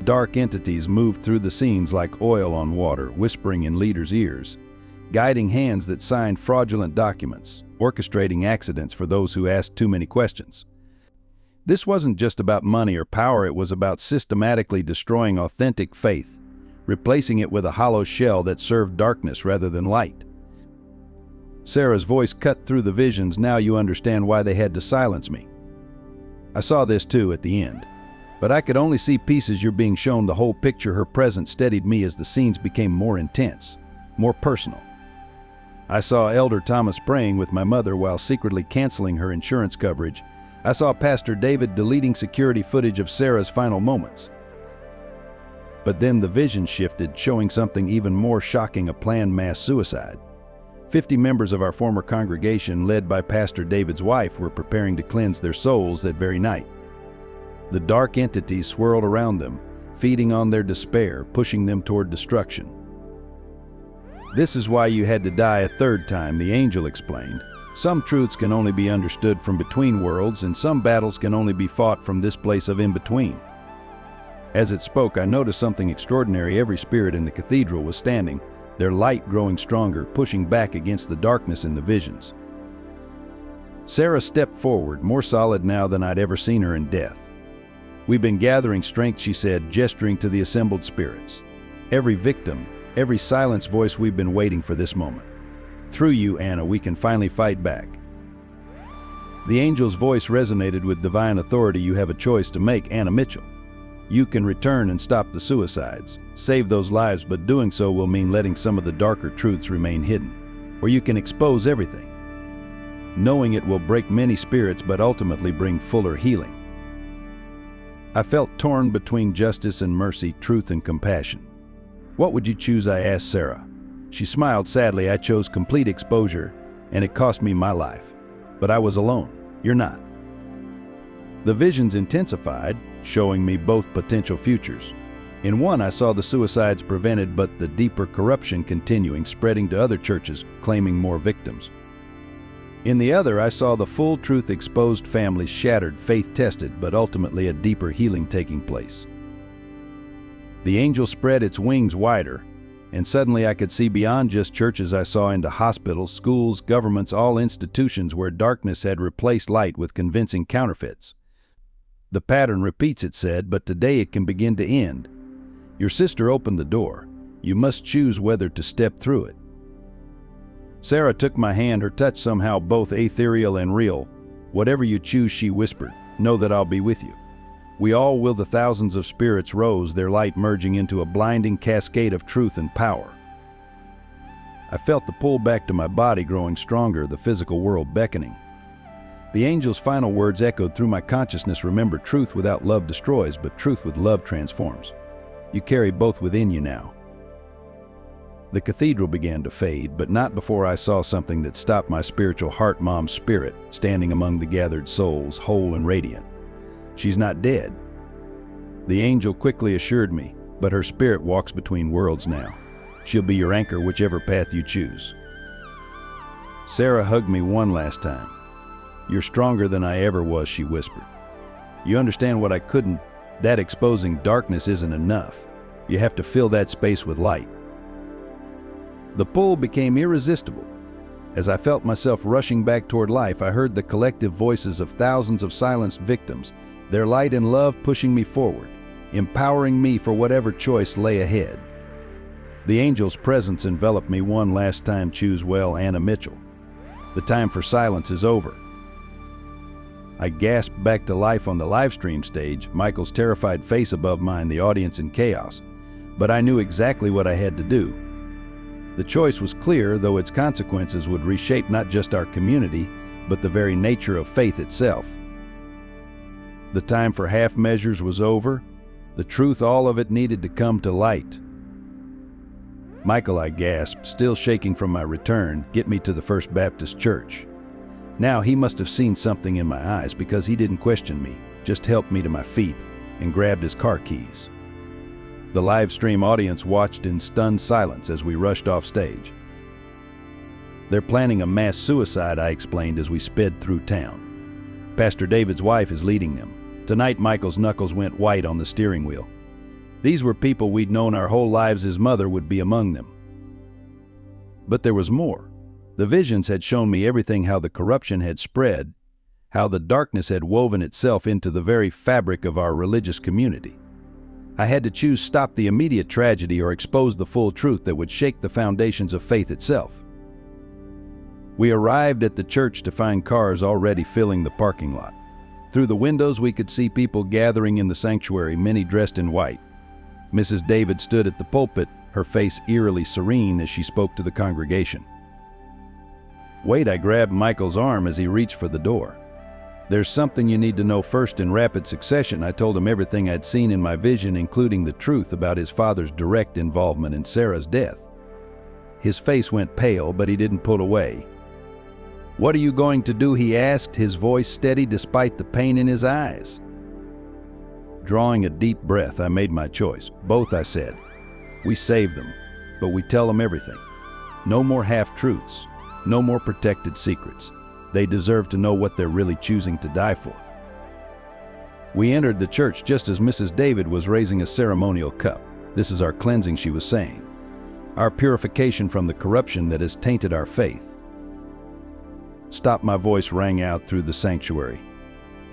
Dark entities moved through the scenes like oil on water, whispering in leaders' ears, guiding hands that signed fraudulent documents, orchestrating accidents for those who asked too many questions. This wasn't just about money or power. It was about systematically destroying authentic faith, replacing it with a hollow shell that served darkness rather than light. Sarah's voice cut through the visions. "Now you understand why they had to silence me." I saw this too at the end, but I could only see pieces. "You're being shown the whole picture." Her presence steadied me as the scenes became more intense, more personal. I saw Elder Thomas praying with my mother while secretly canceling her insurance coverage. I saw Pastor David deleting security footage of Sarah's final moments. But then the vision shifted, showing something even more shocking: a planned mass suicide. 50 members of our former congregation, led by Pastor David's wife, were preparing to cleanse their souls that very night. The dark entities swirled around them, feeding on their despair, pushing them toward destruction. "This is why you had to die a third time," the angel explained. "Some truths can only be understood from between worlds, and some battles can only be fought from this place of in-between." As it spoke, I noticed something extraordinary. Every spirit in the cathedral was standing, their light growing stronger, pushing back against the darkness in the visions. Sarah stepped forward, more solid now than I'd ever seen her in death. "We've been gathering strength," she said, gesturing to the assembled spirits. "Every victim, every silenced voice, we've been waiting for this moment. Through you, Anna, we can finally fight back." The angel's voice resonated with divine authority. You have a choice to make, Anna Mitchell. You can return and stop the suicides, save those lives, but doing so will mean letting some of the darker truths remain hidden. Or you can expose everything, knowing it will break many spirits but ultimately bring fuller healing. I felt torn between justice and mercy, truth and compassion. What would you choose? I asked Sarah. She smiled sadly. I chose complete exposure, and it cost me my life. But I was alone. You're not. The visions intensified, showing me both potential futures. In one, I saw the suicides prevented, but the deeper corruption continuing, spreading to other churches, claiming more victims. In the other, I saw the full truth exposed, families shattered, faith tested, but ultimately a deeper healing taking place. The angel spread its wings wider, and suddenly I could see beyond just churches. I saw into hospitals, schools, governments, all institutions where darkness had replaced light with convincing counterfeits. The pattern repeats, it said, but today it can begin to end. Your sister opened the door. You must choose whether to step through it. Sarah took my hand, her touch somehow both ethereal and real. Whatever you choose, she whispered, know that I'll be with you. We all will. The thousands of spirits rose, their light merging into a blinding cascade of truth and power. I felt the pull back to my body growing stronger, the physical world beckoning. The angel's final words echoed through my consciousness. Remember, truth without love destroys, but truth with love transforms. You carry both within you now. The cathedral began to fade, but not before I saw something that stopped my spiritual heart. Mom's spirit, standing among the gathered souls, whole and radiant. She's not dead, the angel quickly assured me, but her spirit walks between worlds now. She'll be your anchor whichever path you choose. Sarah hugged me one last time. You're stronger than I ever was, she whispered. You understand what I couldn't? That exposing darkness isn't enough. You have to fill that space with light. The pull became irresistible. As I felt myself rushing back toward life, I heard the collective voices of thousands of silenced victims, their light and love pushing me forward, empowering me for whatever choice lay ahead. The angel's presence enveloped me one last time. Choose well, Anna Mitchell. The time for silence is over. I gasped back to life on the live stream stage, Michael's terrified face above mine, the audience in chaos. But I knew exactly what I had to do. The choice was clear, though its consequences would reshape not just our community, but the very nature of faith itself. The time for half measures was over. The truth, all of it, needed to come to light. Michael, I gasped, still shaking from my return, get me to the First Baptist Church. Now he must have seen something in my eyes, because he didn't question me, just helped me to my feet and grabbed his car keys. The live stream audience watched in stunned silence as we rushed off stage. They're planning a mass suicide, I explained as we sped through town. Pastor David's wife is leading them. Tonight, Michael's knuckles went white on the steering wheel. These were people we'd known our whole lives. His mother would be among them. But there was more. The visions had shown me everything, how the corruption had spread, how the darkness had woven itself into the very fabric of our religious community. I had to choose: stop the immediate tragedy or expose the full truth that would shake the foundations of faith itself. We arrived at the church to find cars already filling the parking lot. Through the windows we could see people gathering in the sanctuary, many dressed in white. Mrs. David stood at the pulpit, her face eerily serene as she spoke to the congregation. Wait, I grabbed Michael's arm as he reached for the door. There's something you need to know first. In rapid succession, I told him everything I'd seen in my vision, including the truth about his father's direct involvement in Sarah's death. His face went pale, but he didn't pull away. What are you going to do? He asked, his voice steady despite the pain in his eyes. Drawing a deep breath, I made my choice. Both, I said. We save them, but we tell them everything. No more half-truths, no more protected secrets. They deserve to know what they're really choosing to die for. We entered the church just as Mrs. David was raising a ceremonial cup. This is our cleansing, she was saying. Our purification from the corruption that has tainted our faith. Stop, my voice rang out through the sanctuary.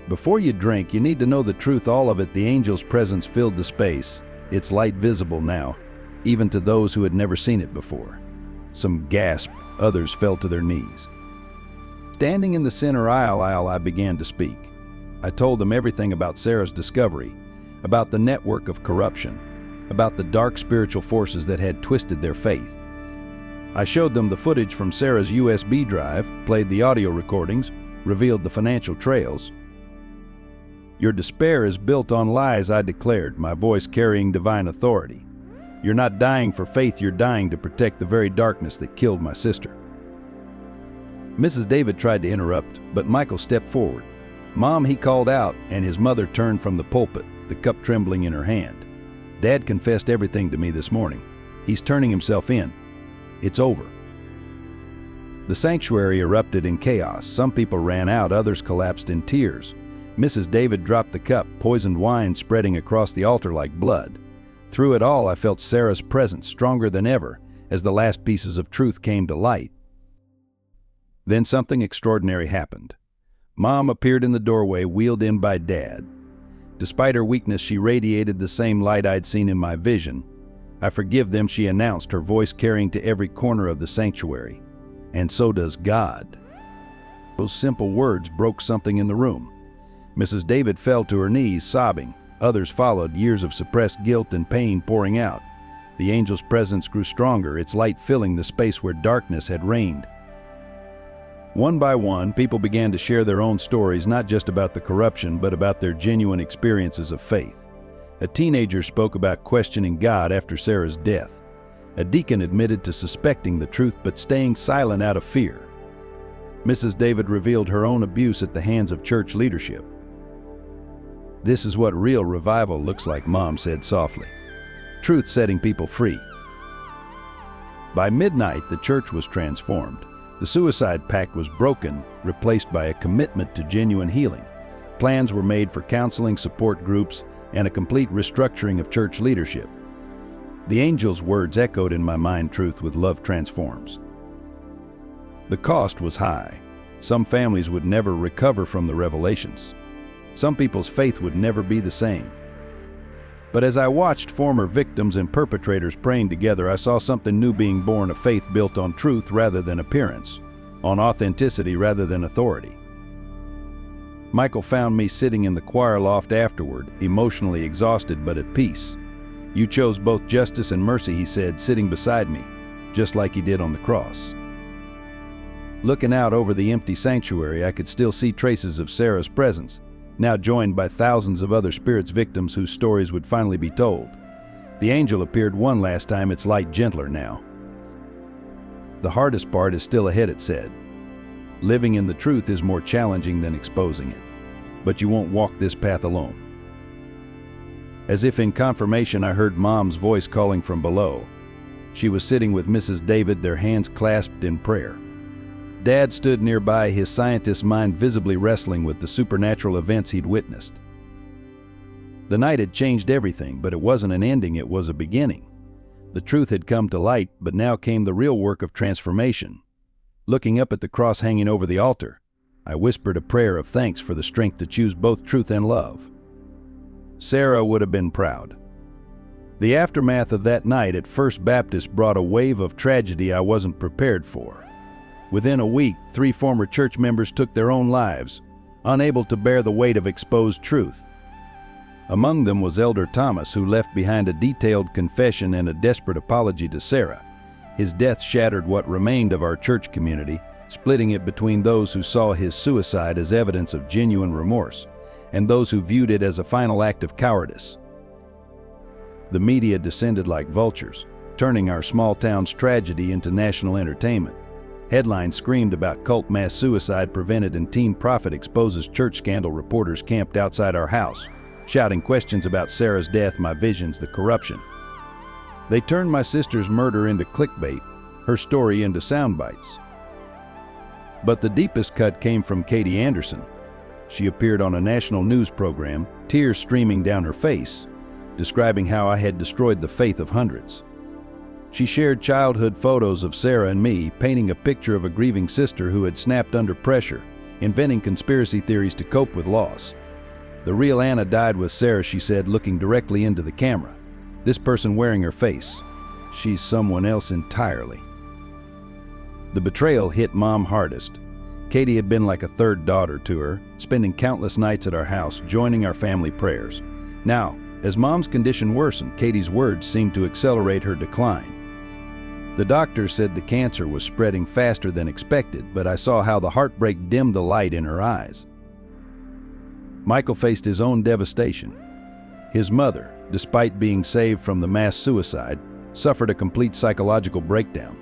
Before you drink, you need to know the truth, all of it. The angel's presence filled the space, its light visible now, even to those who had never seen it before. Some gasped, others fell to their knees. Standing in the center aisle, I began to speak. I told them everything about Sarah's discovery, about the network of corruption, about the dark spiritual forces that had twisted their faith. I showed them the footage from Sarah's USB drive, played the audio recordings, revealed the financial trails. "Your despair is built on lies," I declared, my voice carrying divine authority. "You're not dying for faith, you're dying to protect the very darkness that killed my sister." Mrs. David tried to interrupt, but Michael stepped forward. "Mom," he called out, and his mother turned from the pulpit, the cup trembling in her hand. "Dad confessed everything to me this morning. He's turning himself in. It's over." The sanctuary erupted in chaos. Some people ran out, others collapsed in tears. Mrs. David dropped the cup, poisoned wine spreading across the altar like blood. Through it all, I felt Sarah's presence stronger than ever as the last pieces of truth came to light. Then something extraordinary happened. Mom appeared in the doorway, wheeled in by Dad. Despite her weakness, she radiated the same light I'd seen in my vision. "I forgive them," she announced, her voice carrying to every corner of the sanctuary. "And so does God." Those simple words broke something in the room. Mrs. David fell to her knees, sobbing. Others followed, years of suppressed guilt and pain pouring out. The angel's presence grew stronger, its light filling the space where darkness had reigned. One by one, people began to share their own stories, not just about the corruption, but about their genuine experiences of faith. A teenager spoke about questioning God after Sarah's death. A deacon admitted to suspecting the truth but staying silent out of fear. Mrs. David revealed her own abuse at the hands of church leadership. "This is what real revival looks like," Mom said softly. "Truth setting people free." By midnight, the church was transformed. The suicide pact was broken, replaced by a commitment to genuine healing. Plans were made for counseling, support groups, and a complete restructuring of church leadership. The angel's words echoed in my mind, "Truth with love transforms." The cost was high. Some families would never recover from the revelations. Some people's faith would never be the same. But as I watched former victims and perpetrators praying together, I saw something new being born, a faith built on truth rather than appearance, on authenticity rather than authority. Michael found me sitting in the choir loft afterward, emotionally exhausted but at peace. "You chose both justice and mercy," he said, sitting beside me, just like he did on the cross. Looking out over the empty sanctuary, I could still see traces of Sarah's presence, now joined by thousands of other spirits victims whose stories would finally be told. The angel appeared one last time, its light gentler now. "The hardest part is still ahead," it said. "Living in the truth is more challenging than exposing it. But you won't walk this path alone." As if in confirmation, I heard Mom's voice calling from below. She was sitting with Mrs. David, their hands clasped in prayer. Dad stood nearby, his scientist's mind visibly wrestling with the supernatural events he'd witnessed. The night had changed everything, but it wasn't an ending, it was a beginning. The truth had come to light, but now came the real work of transformation. Looking up at the cross hanging over the altar, I whispered a prayer of thanks for the strength to choose both truth and love. Sarah would have been proud. The aftermath of that night at First Baptist brought a wave of tragedy I wasn't prepared for. Within a week, 3 former church members took their own lives, unable to bear the weight of exposed truth. Among them was Elder Thomas, who left behind a detailed confession and a desperate apology to Sarah. His death shattered what remained of our church community, splitting it between those who saw his suicide as evidence of genuine remorse and those who viewed it as a final act of cowardice. The media descended like vultures, turning our small town's tragedy into national entertainment. Headlines screamed about cult mass suicide prevented and teen prophet exposes church scandal. Reporters camped outside our house, shouting questions about Sarah's death, my visions, the corruption. They turned my sister's murder into clickbait, her story into sound bites. But the deepest cut came from Katie Anderson. She appeared on a national news program, tears streaming down her face, describing how I had destroyed the faith of hundreds. She shared childhood photos of Sarah and me, painting a picture of a grieving sister who had snapped under pressure, inventing conspiracy theories to cope with loss. "The real Anna died with Sarah," she said, looking directly into the camera. "This person wearing her face. She's someone else entirely." The betrayal hit Mom hardest. Katie had been like a third daughter to her, spending countless nights at our house, joining our family prayers. Now, as Mom's condition worsened, Katie's words seemed to accelerate her decline. The doctor said the cancer was spreading faster than expected, but I saw how the heartbreak dimmed the light in her eyes. Michael faced his own devastation. His mother, despite being saved from the mass suicide, suffered a complete psychological breakdown.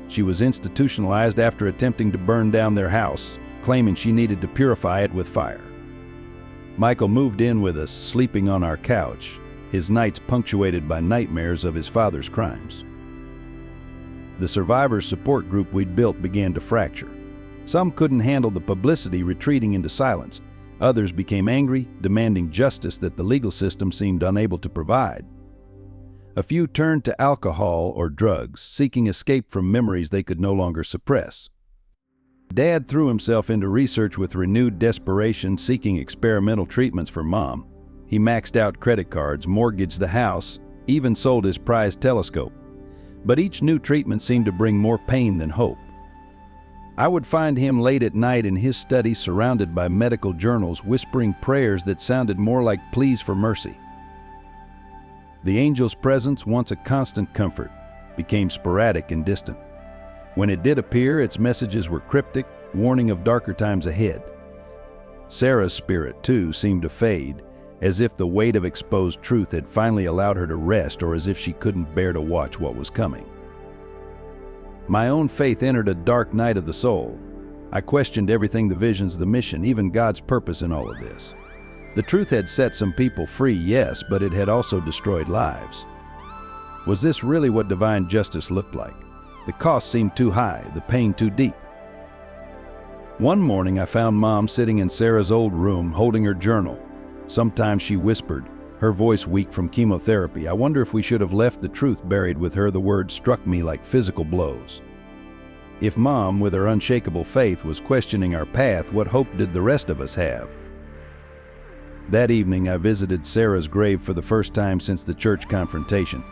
She was institutionalized after attempting to burn down their house, claiming she needed to purify it with fire. Michael moved in with us, sleeping on our couch, his nights punctuated by nightmares of his father's crimes. The survivors' support group we'd built began to fracture. Some couldn't handle the publicity, retreating into silence. Others became angry, demanding justice that the legal system seemed unable to provide. A few turned to alcohol or drugs, seeking escape from memories they could no longer suppress. Dad threw himself into research with renewed desperation, seeking experimental treatments for Mom. He maxed out credit cards, mortgaged the house, even sold his prized telescope. But each new treatment seemed to bring more pain than hope. I would find him late at night in his study, surrounded by medical journals, whispering prayers that sounded more like pleas for mercy. The angel's presence, once a constant comfort, became sporadic and distant. When it did appear, its messages were cryptic, warning of darker times ahead. Sarah's spirit, too, seemed to fade, as if the weight of exposed truth had finally allowed her to rest, or as if she couldn't bear to watch what was coming. My own faith entered a dark night of the soul. I questioned everything: the visions, the mission, even God's purpose in all of this. The truth had set some people free, yes, but it had also destroyed lives. Was this really what divine justice looked like? The cost seemed too high, the pain too deep. One morning I found Mom sitting in Sarah's old room, holding her journal. Sometimes she whispered, her voice weak from chemotherapy. I wonder if we should have left the truth buried with her. The words struck me like physical blows. If Mom, with her unshakable faith, was questioning our path, what hope did the rest of us have? That evening I visited Sarah's grave for the first time since the church confrontation.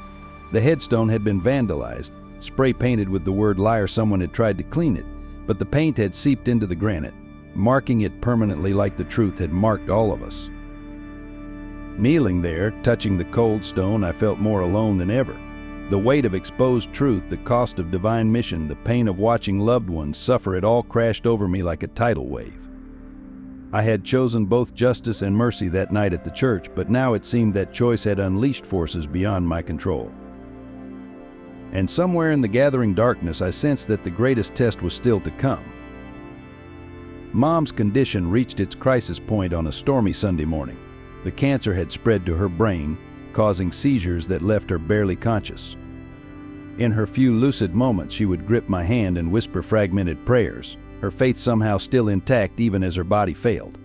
The headstone had been vandalized, spray painted with the word liar. Someone had tried to clean it, but the paint had seeped into the granite, marking it permanently like the truth had marked all of us. Kneeling there, touching the cold stone, I felt more alone than ever. The weight of exposed truth, the cost of divine mission, the pain of watching loved ones suffer, it all crashed over me like a tidal wave. I had chosen both justice and mercy that night at the church, but now it seemed that choice had unleashed forces beyond my control. And somewhere in the gathering darkness, I sensed that the greatest test was still to come. Mom's condition reached its crisis point on a stormy Sunday morning. The cancer had spread to her brain, causing seizures that left her barely conscious. In her few lucid moments, she would grip my hand and whisper fragmented prayers, her faith somehow still intact even as her body failed.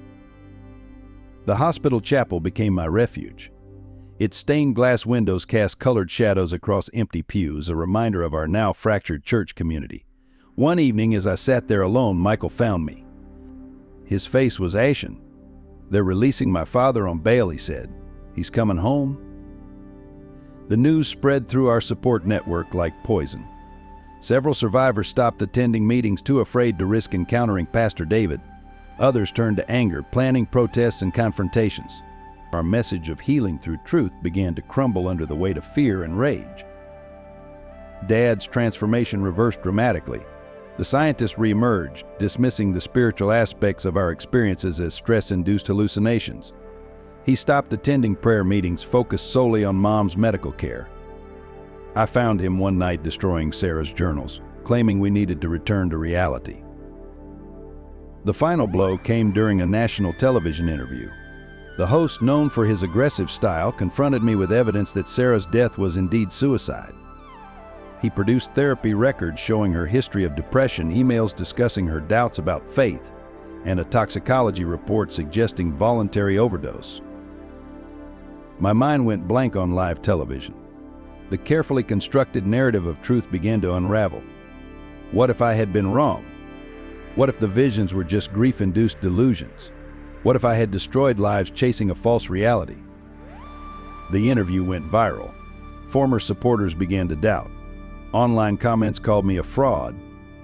The hospital chapel became my refuge. Its stained glass windows cast colored shadows across empty pews, a reminder of our now fractured church community. One evening, as I sat there alone, Michael found me. His face was ashen. "They're releasing my father on bail," he said. "He's coming home." The news spread through our support network like poison. Several survivors stopped attending meetings, too afraid to risk encountering Pastor David. Others turned to anger, planning protests and confrontations. Our message of healing through truth began to crumble under the weight of fear and rage. Dad's transformation reversed dramatically. The scientists reemerged, dismissing the spiritual aspects of our experiences as stress-induced hallucinations. He stopped attending prayer meetings, focused solely on Mom's medical care. I found him one night destroying Sarah's journals, claiming we needed to return to reality. The final blow came during a national television interview. The host, known for his aggressive style, confronted me with evidence that Sarah's death was indeed suicide. He produced therapy records showing her history of depression, emails discussing her doubts about faith, and a toxicology report suggesting voluntary overdose. My mind went blank on live television. The carefully constructed narrative of truth began to unravel. What if I had been wrong? What if the visions were just grief-induced delusions? What if I had destroyed lives chasing a false reality? The interview went viral. Former supporters began to doubt. Online comments called me a fraud,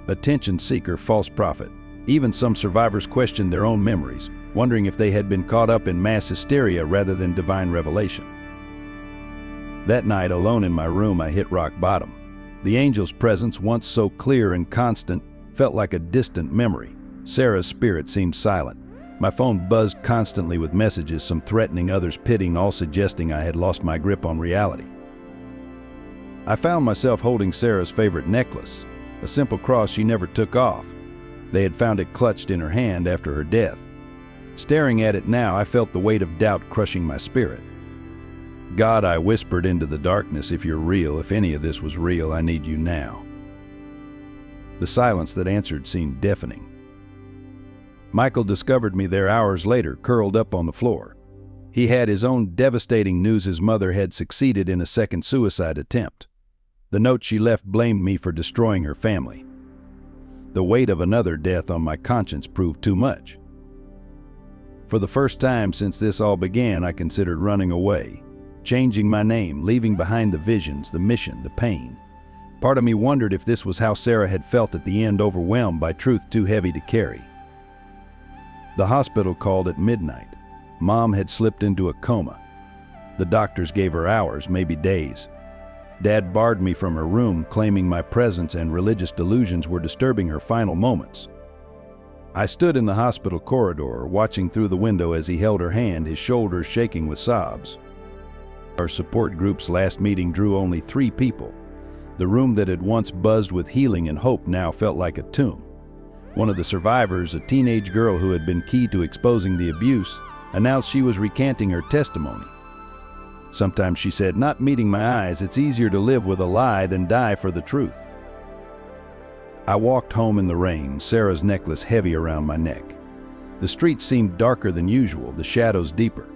attention seeker, false prophet. Even some survivors questioned their own memories, wondering if they had been caught up in mass hysteria rather than divine revelation. That night, alone in my room, I hit rock bottom. The angel's presence, once so clear and constant, felt like a distant memory. Sarah's spirit seemed silent. My phone buzzed constantly with messages, some threatening, others pitying, all suggesting I had lost my grip on reality. I found myself holding Sarah's favorite necklace, a simple cross she never took off. They had found it clutched in her hand after her death. Staring at it now, I felt the weight of doubt crushing my spirit. God, I whispered into the darkness, if you're real, if any of this was real, I need you now. The silence that answered seemed deafening. Michael discovered me there hours later, curled up on the floor. He had his own devastating news: his mother had succeeded in a second suicide attempt. The note she left blamed me for destroying her family. The weight of another death on my conscience proved too much. For the first time since this all began, I considered running away, changing my name, leaving behind the visions, the mission, the pain. Part of me wondered if this was how Sarah had felt at the end, overwhelmed by truth too heavy to carry. The hospital called at midnight. Mom had slipped into a coma. The doctors gave her hours, maybe days. Dad barred me from her room, claiming my presence and religious delusions were disturbing her final moments. I stood in the hospital corridor, watching through the window as he held her hand, his shoulders shaking with sobs. Our support group's last meeting drew only 3 people. The room that had once buzzed with healing and hope now felt like a tomb. One of the survivors, a teenage girl who had been key to exposing the abuse, announced she was recanting her testimony. Sometimes she said, "Not meeting my eyes, it's easier to live with a lie than die for the truth." I walked home in the rain, Sarah's necklace heavy around my neck. The streets seemed darker than usual, the shadows deeper.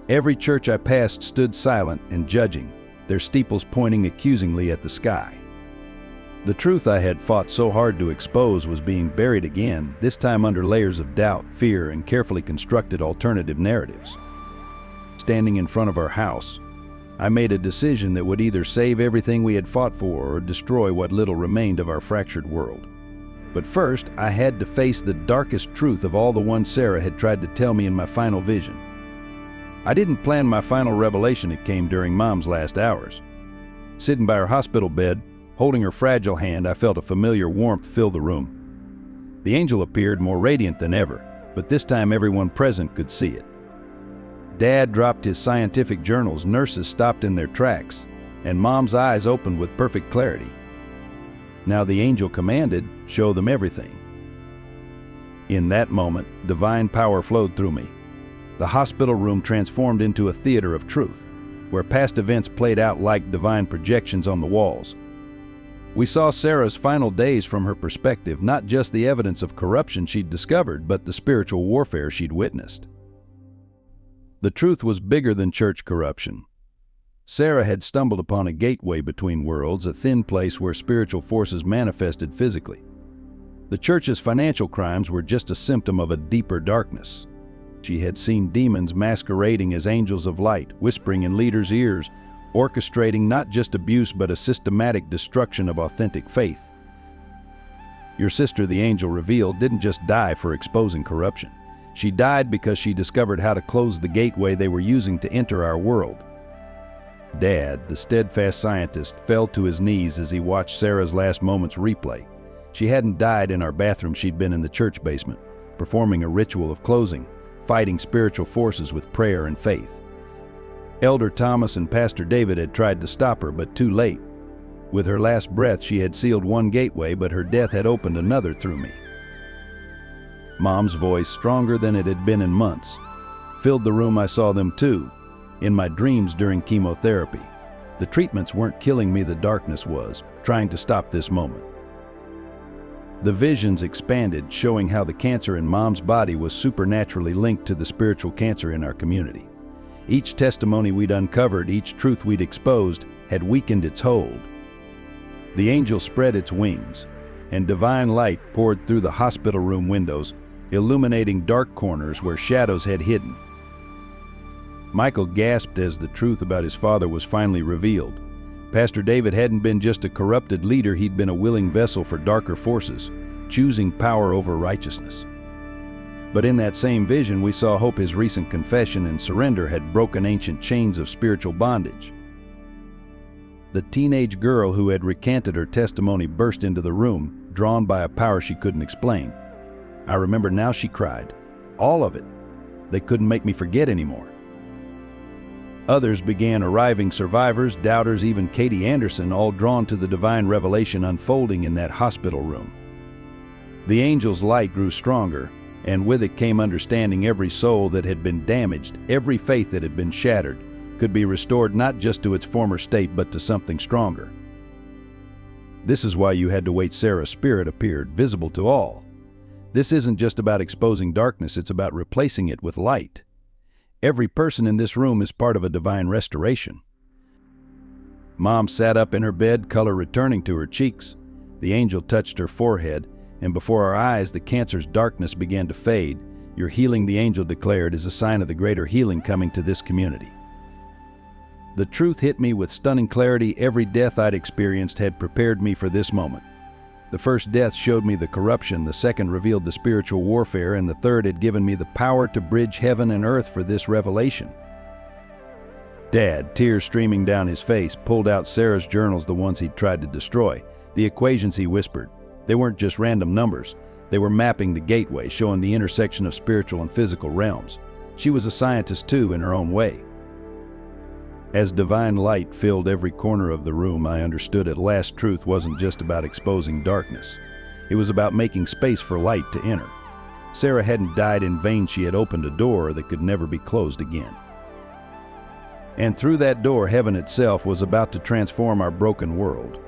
Every church I passed stood silent and judging, their steeples pointing accusingly at the sky. The truth I had fought so hard to expose was being buried again, this time under layers of doubt, fear, and carefully constructed alternative narratives. Standing in front of our house, I made a decision that would either save everything we had fought for or destroy what little remained of our fractured world. But first, I had to face the darkest truth of all, the one Sarah had tried to tell me in my final vision. I didn't plan my final revelation, it came during Mom's last hours. Sitting by her hospital bed, holding her fragile hand, I felt a familiar warmth fill the room. The angel appeared more radiant than ever, but this time everyone present could see it. Dad dropped his scientific journals, nurses stopped in their tracks, and Mom's eyes opened with perfect clarity. Now the angel commanded, "Show them everything." In that moment, divine power flowed through me. The hospital room transformed into a theater of truth, where past events played out like divine projections on the walls. We saw Sarah's final days from her perspective, not just the evidence of corruption she'd discovered, but the spiritual warfare she'd witnessed. The truth was bigger than church corruption. Sarah had stumbled upon a gateway between worlds, a thin place where spiritual forces manifested physically. The church's financial crimes were just a symptom of a deeper darkness. She had seen demons masquerading as angels of light, whispering in leaders' ears, orchestrating not just abuse but a systematic destruction of authentic faith. Your sister, the angel revealed, didn't just die for exposing corruption. She died because she discovered how to close the gateway they were using to enter our world. Dad, the steadfast scientist, fell to his knees as he watched Sarah's last moments replay. She hadn't died in our bathroom, she'd been in the church basement, performing a ritual of closing, fighting spiritual forces with prayer and faith. Elder Thomas and Pastor David had tried to stop her, but too late. With her last breath, she had sealed one gateway, but her death had opened another through me. Mom's voice, stronger than it had been in months, filled the room. I saw them too, in my dreams during chemotherapy. The treatments weren't killing me, the darkness was, trying to stop this moment. The visions expanded, showing how the cancer in Mom's body was supernaturally linked to the spiritual cancer in our community. Each testimony we'd uncovered, each truth we'd exposed, had weakened its hold. The angel spread its wings, and divine light poured through the hospital room windows, illuminating dark corners where shadows had hidden. Michael gasped as the truth about his father was finally revealed. Pastor David hadn't been just a corrupted leader, he'd been a willing vessel for darker forces, choosing power over righteousness. But in that same vision, we saw Hope. His recent confession and surrender had broken ancient chains of spiritual bondage. The teenage girl who had recanted her testimony burst into the room, drawn by a power she couldn't explain. I remember now, she cried. All of it. They couldn't make me forget anymore. Others began arriving, survivors, doubters, even Katie Anderson, all drawn to the divine revelation unfolding in that hospital room. The angel's light grew stronger, and with it came understanding. Every soul that had been damaged, every faith that had been shattered, could be restored not just to its former state but to something stronger. This is why you had to wait. Sarah's spirit appeared, visible to all. This isn't just about exposing darkness, it's about replacing it with light. Every person in this room is part of a divine restoration. Mom sat up in her bed, color returning to her cheeks. The angel touched her forehead, and before our eyes the cancer's darkness began to fade. Your healing, the angel declared, is a sign of the greater healing coming to this community. The truth hit me with stunning clarity. Every death I'd experienced had prepared me for this moment. The first death showed me the corruption, the second revealed the spiritual warfare, and the third had given me the power to bridge heaven and earth for this revelation. Dad, tears streaming down his face, pulled out Sarah's journals, the ones he'd tried to destroy. The equations, he whispered. They weren't just random numbers. They were mapping the gateway, showing the intersection of spiritual and physical realms. She was a scientist too, in her own way. As divine light filled every corner of the room, I understood at last truth wasn't just about exposing darkness. It was about making space for light to enter. Sarah hadn't died in vain. She had opened a door that could never be closed again. And through that door, heaven itself was about to transform our broken world.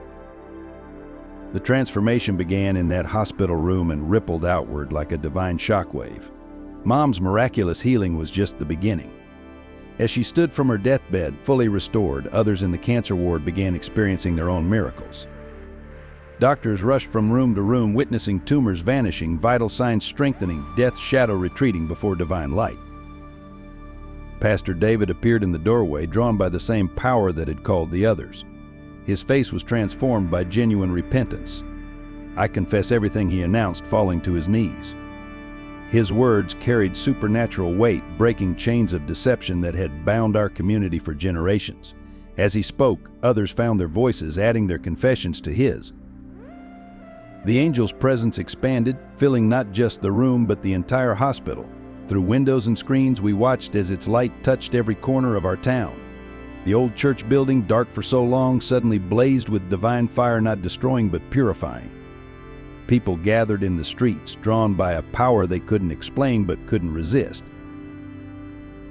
The transformation began in that hospital room and rippled outward like a divine shockwave. Mom's miraculous healing was just the beginning. As she stood from her deathbed, fully restored, others in the cancer ward began experiencing their own miracles. Doctors rushed from room to room, witnessing tumors vanishing, vital signs strengthening, death's shadow retreating before divine light. Pastor David appeared in the doorway, drawn by the same power that had called the others. His face was transformed by genuine repentance. I confess everything he announced, falling to his knees. His words carried supernatural weight, breaking chains of deception that had bound our community for generations. As he spoke, others found their voices, adding their confessions to his. The angel's presence expanded, filling not just the room but the entire hospital. Through windows and screens, we watched as its light touched every corner of our town. The old church building, dark for so long, suddenly blazed with divine fire, not destroying but purifying. People gathered in the streets, drawn by a power they couldn't explain but couldn't resist.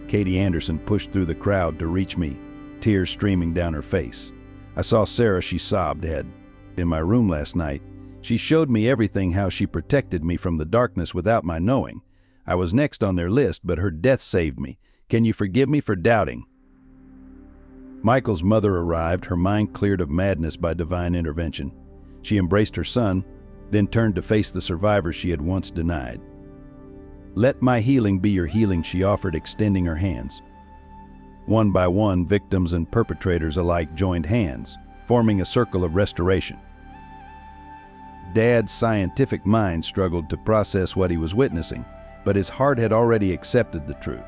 Katie Anderson pushed through the crowd to reach me, tears streaming down her face. I saw Sarah. She sobbed. Had in my room last night. She showed me everything, how she protected me from the darkness without my knowing. I was next on their list, but her death saved me. Can you forgive me for doubting? Michael's mother arrived, her mind cleared of madness by divine intervention. She embraced her son, then turned to face the survivors she had once denied. Let my healing be your healing, she offered, extending her hands. One by one, victims and perpetrators alike joined hands, forming a circle of restoration. Dad's scientific mind struggled to process what he was witnessing, but his heart had already accepted the truth.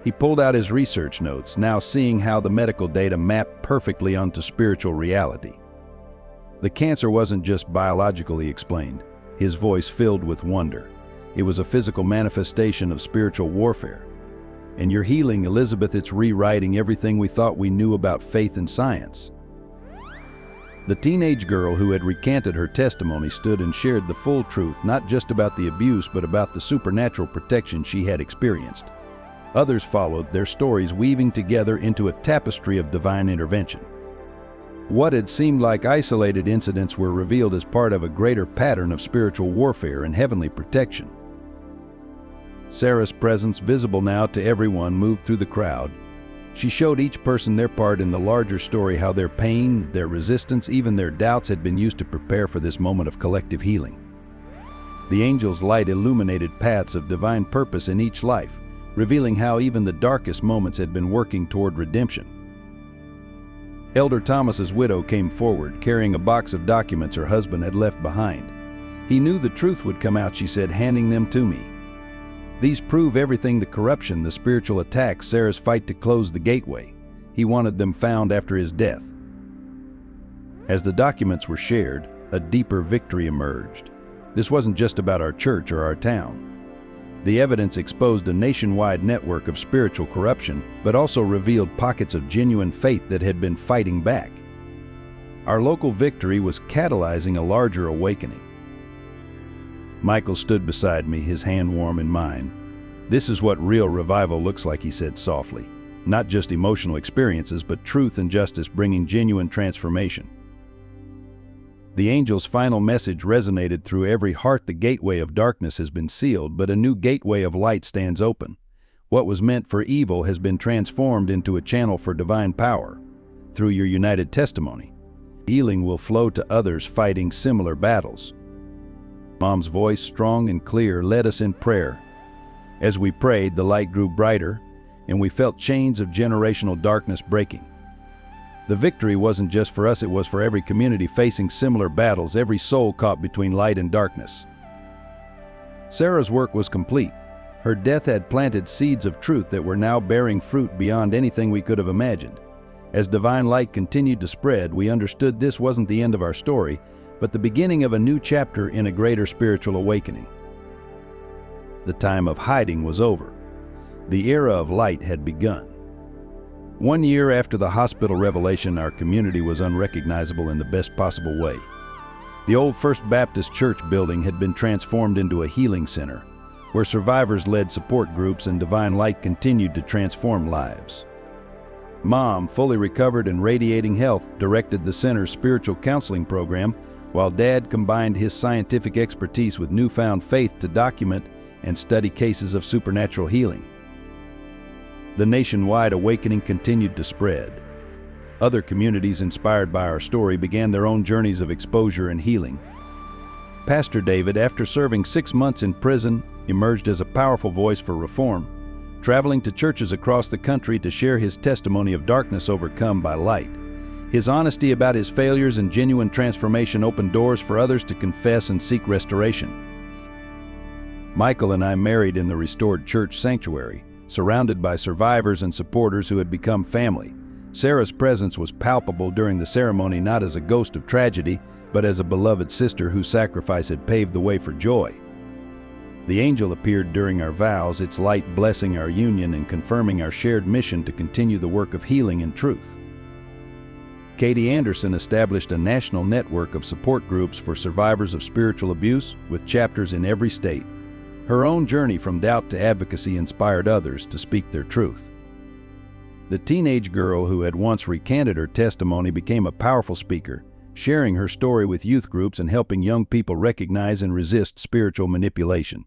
He pulled out his research notes, now seeing how the medical data mapped perfectly onto spiritual reality. The cancer wasn't just biological, he explained, his voice filled with wonder. It was a physical manifestation of spiritual warfare. And your healing, Elizabeth, it's rewriting everything we thought we knew about faith and science. The teenage girl who had recanted her testimony stood and shared the full truth, not just about the abuse, but about the supernatural protection she had experienced. Others followed, their stories weaving together into a tapestry of divine intervention. What had seemed like isolated incidents were revealed as part of a greater pattern of spiritual warfare and heavenly protection. Sarah's presence, visible now to everyone, moved through the crowd. She showed each person their part in the larger story, how their pain, their resistance, even their doubts had been used to prepare for this moment of collective healing. The angel's light illuminated paths of divine purpose in each life, revealing how even the darkest moments had been working toward redemption. Elder Thomas's widow came forward, carrying a box of documents her husband had left behind. He knew the truth would come out, she said, handing them to me. These prove everything: the corruption, the spiritual attacks, Sarah's fight to close the gateway. He wanted them found after his death. As the documents were shared, a deeper victory emerged. This wasn't just about our church or our town. The evidence exposed a nationwide network of spiritual corruption, but also revealed pockets of genuine faith that had been fighting back. Our local victory was catalyzing a larger awakening. Michael stood beside me, his hand warm in mine. "This is what real revival looks like," he said softly. "Not just emotional experiences, but truth and justice bringing genuine transformation." The angel's final message resonated through every heart. The gateway of darkness has been sealed, but a new gateway of light stands open. What was meant for evil has been transformed into a channel for divine power. Through your united testimony, healing will flow to others fighting similar battles. Mom's voice, strong and clear, led us in prayer. As we prayed, the light grew brighter, and we felt chains of generational darkness breaking. The victory wasn't just for us, it was for every community facing similar battles, every soul caught between light and darkness. Sarah's work was complete. Her death had planted seeds of truth that were now bearing fruit beyond anything we could have imagined. As divine light continued to spread, we understood this wasn't the end of our story, but the beginning of a new chapter in a greater spiritual awakening. The time of hiding was over. The era of light had begun. 1 year after the hospital revelation, our community was unrecognizable in the best possible way. The old First Baptist Church building had been transformed into a healing center, where survivors led support groups and divine light continued to transform lives. Mom, fully recovered and radiating health, directed the center's spiritual counseling program, while Dad combined his scientific expertise with newfound faith to document and study cases of supernatural healing. The nationwide awakening continued to spread. Other communities inspired by our story began their own journeys of exposure and healing. Pastor David, after serving 6 months in prison, emerged as a powerful voice for reform, traveling to churches across the country to share his testimony of darkness overcome by light. His honesty about his failures and genuine transformation opened doors for others to confess and seek restoration. Michael and I married in the restored church sanctuary, surrounded by survivors and supporters who had become family. Sarah's presence was palpable during the ceremony, not as a ghost of tragedy, but as a beloved sister whose sacrifice had paved the way for joy. The angel appeared during our vows, its light blessing our union and confirming our shared mission to continue the work of healing and truth. Katie Anderson established a national network of support groups for survivors of spiritual abuse, with chapters in every state. Her own journey from doubt to advocacy inspired others to speak their truth. The teenage girl who had once recanted her testimony became a powerful speaker, sharing her story with youth groups and helping young people recognize and resist spiritual manipulation.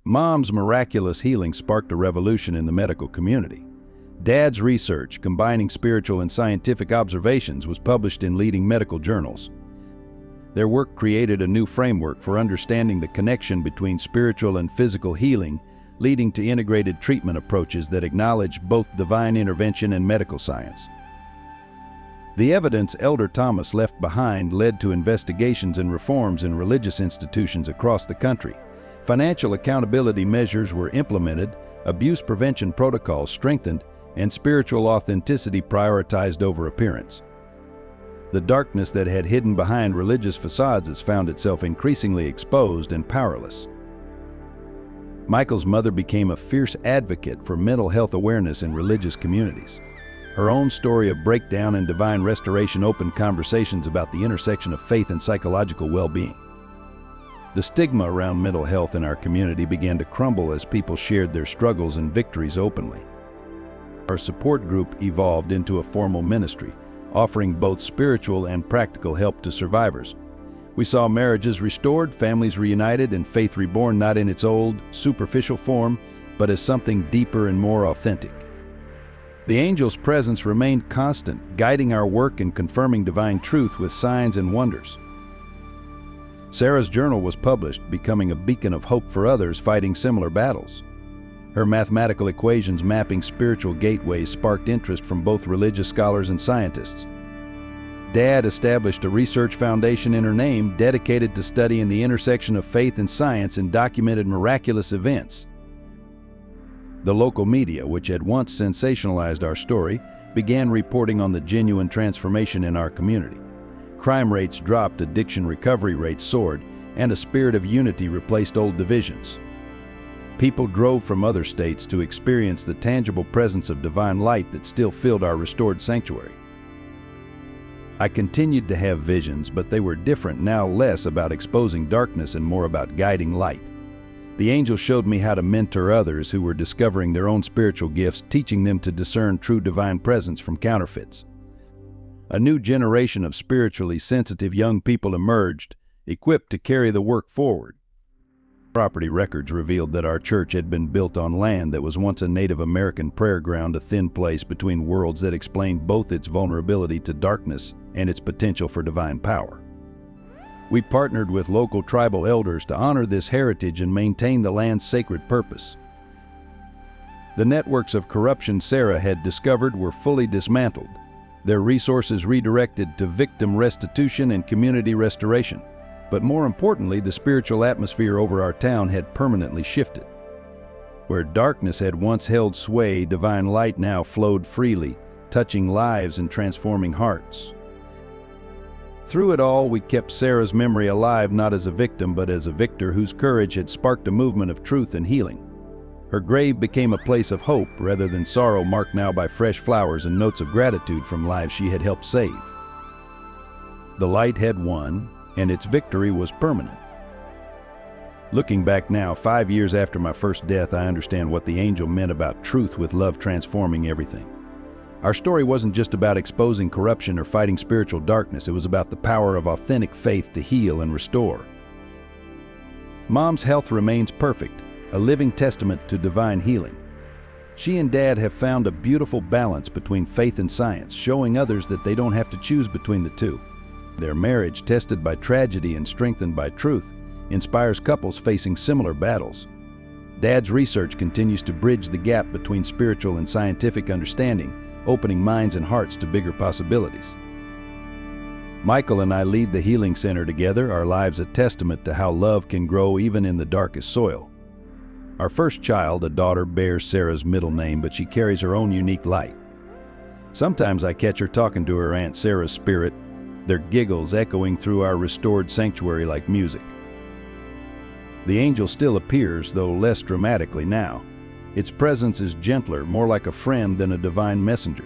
Mom's miraculous healing sparked a revolution in the medical community. Dad's research, combining spiritual and scientific observations, was published in leading medical journals. Their work created a new framework for understanding the connection between spiritual and physical healing, leading to integrated treatment approaches that acknowledge both divine intervention and medical science. The evidence Elder Thomas left behind led to investigations and reforms in religious institutions across the country. Financial accountability measures were implemented, abuse prevention protocols strengthened, and spiritual authenticity prioritized over appearance. The darkness that had hidden behind religious facades has found itself increasingly exposed and powerless. Michael's mother became a fierce advocate for mental health awareness in religious communities. Her own story of breakdown and divine restoration opened conversations about the intersection of faith and psychological well-being. The stigma around mental health in our community began to crumble as people shared their struggles and victories openly. Our support group evolved into a formal ministry, offering both spiritual and practical help to survivors. We saw marriages restored, families reunited, and faith reborn, not in its old, superficial form, but as something deeper and more authentic. The angel's presence remained constant, guiding our work and confirming divine truth with signs and wonders. Sarah's journal was published, becoming a beacon of hope for others fighting similar battles. Her mathematical equations mapping spiritual gateways sparked interest from both religious scholars and scientists. Dad established a research foundation in her name dedicated to studying the intersection of faith and science and documented miraculous events. The local media, which had once sensationalized our story, began reporting on the genuine transformation in our community. Crime rates dropped, addiction recovery rates soared, and a spirit of unity replaced old divisions. People drove from other states to experience the tangible presence of divine light that still filled our restored sanctuary. I continued to have visions, but they were different now, less about exposing darkness and more about guiding light. The angel showed me how to mentor others who were discovering their own spiritual gifts, teaching them to discern true divine presence from counterfeits. A new generation of spiritually sensitive young people emerged, equipped to carry the work forward. Property records revealed that our church had been built on land that was once a Native American prayer ground, a thin place between worlds that explained both its vulnerability to darkness and its potential for divine power. We partnered with local tribal elders to honor this heritage and maintain the land's sacred purpose. The networks of corruption Sarah had discovered were fully dismantled, their resources redirected to victim restitution and community restoration. But more importantly, the spiritual atmosphere over our town had permanently shifted. Where darkness had once held sway, divine light now flowed freely, touching lives and transforming hearts. Through it all, we kept Sarah's memory alive, not as a victim, but as a victor whose courage had sparked a movement of truth and healing. Her grave became a place of hope rather than sorrow, marked now by fresh flowers and notes of gratitude from lives she had helped save. The light had won, and its victory was permanent. Looking back now, 5 years after my first death, I understand what the angel meant about truth with love transforming everything. Our story wasn't just about exposing corruption or fighting spiritual darkness, it was about the power of authentic faith to heal and restore. Mom's health remains perfect, a living testament to divine healing. She and Dad have found a beautiful balance between faith and science, showing others that they don't have to choose between the two. Their marriage, tested by tragedy and strengthened by truth, inspires couples facing similar battles. Dad's research continues to bridge the gap between spiritual and scientific understanding, opening minds and hearts to bigger possibilities. Michael and I lead the Healing Center together, our lives a testament to how love can grow even in the darkest soil. Our first child, a daughter, bears Sarah's middle name, but she carries her own unique light. Sometimes I catch her talking to her Aunt Sarah's spirit, their giggles echoing through our restored sanctuary like music. The angel still appears, though less dramatically now. Its presence is gentler, more like a friend than a divine messenger.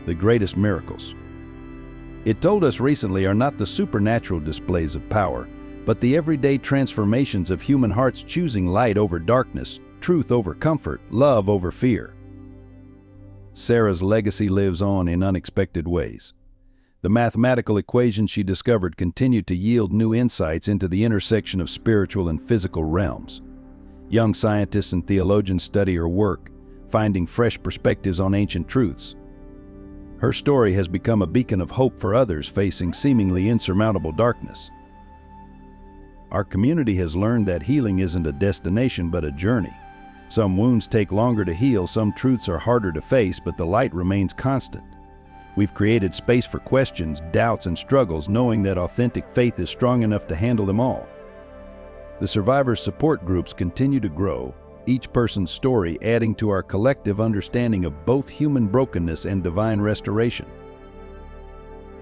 The greatest miracles, it told us recently, are not the supernatural displays of power, but the everyday transformations of human hearts choosing light over darkness, truth over comfort, love over fear. Sarah's legacy lives on in unexpected ways. The mathematical equations she discovered continue to yield new insights into the intersection of spiritual and physical realms. Young scientists and theologians study her work, finding fresh perspectives on ancient truths. Her story has become a beacon of hope for others facing seemingly insurmountable darkness. Our community has learned that healing isn't a destination but a journey. Some wounds take longer to heal, some truths are harder to face, but the light remains constant. We've created space for questions, doubts, and struggles, knowing that authentic faith is strong enough to handle them all. The survivors' support groups continue to grow, each person's story adding to our collective understanding of both human brokenness and divine restoration.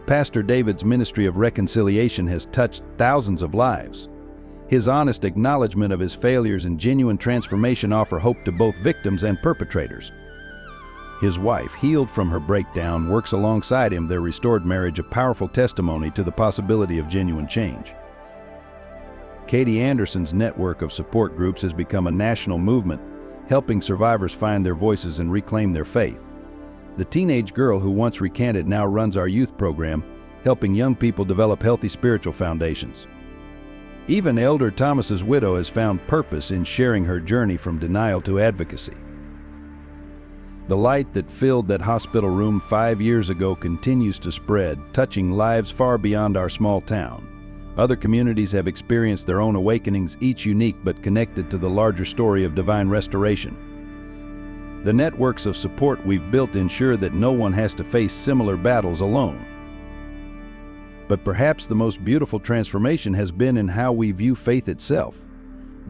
Pastor David's ministry of reconciliation has touched thousands of lives. His honest acknowledgement of his failures and genuine transformation offer hope to both victims and perpetrators. His wife, healed from her breakdown, works alongside him, their restored marriage a powerful testimony to the possibility of genuine change. Katie Anderson's network of support groups has become a national movement, helping survivors find their voices and reclaim their faith. The teenage girl who once recanted now runs our youth program, helping young people develop healthy spiritual foundations. Even Elder Thomas's widow has found purpose in sharing her journey from denial to advocacy. The light that filled that hospital room 5 years ago continues to spread, touching lives far beyond our small town. Other communities have experienced their own awakenings, each unique but connected to the larger story of divine restoration. The networks of support we've built ensure that no one has to face similar battles alone. But perhaps the most beautiful transformation has been in how we view faith itself.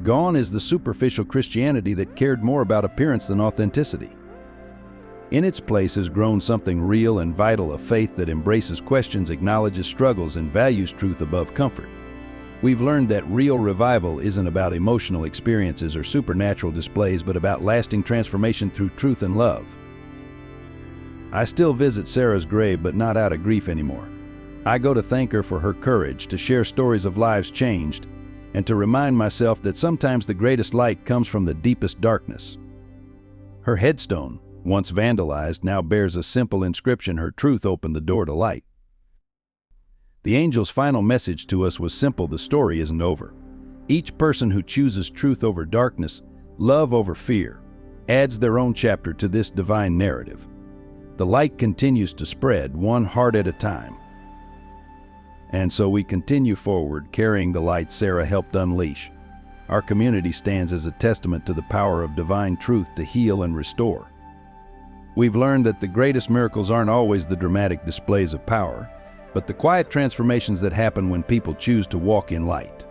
Gone is the superficial Christianity that cared more about appearance than authenticity. In its place has grown something real and vital, a faith that embraces questions, acknowledges struggles, and values truth above comfort. We've learned that real revival isn't about emotional experiences or supernatural displays, but about lasting transformation through truth and love. I still visit Sarah's grave, but not out of grief anymore. I go to thank her for her courage to share stories of lives changed, and to remind myself that sometimes the greatest light comes from the deepest darkness. Her headstone, once vandalized, now bears a simple inscription, "Her truth opened the door to light." The angel's final message to us was simple: the story isn't over. Each person who chooses truth over darkness, love over fear, adds their own chapter to this divine narrative. The light continues to spread, one heart at a time. And so we continue forward, carrying the light Sarah helped unleash. Our community stands as a testament to the power of divine truth to heal and restore. We've learned that the greatest miracles aren't always the dramatic displays of power, but the quiet transformations that happen when people choose to walk in light.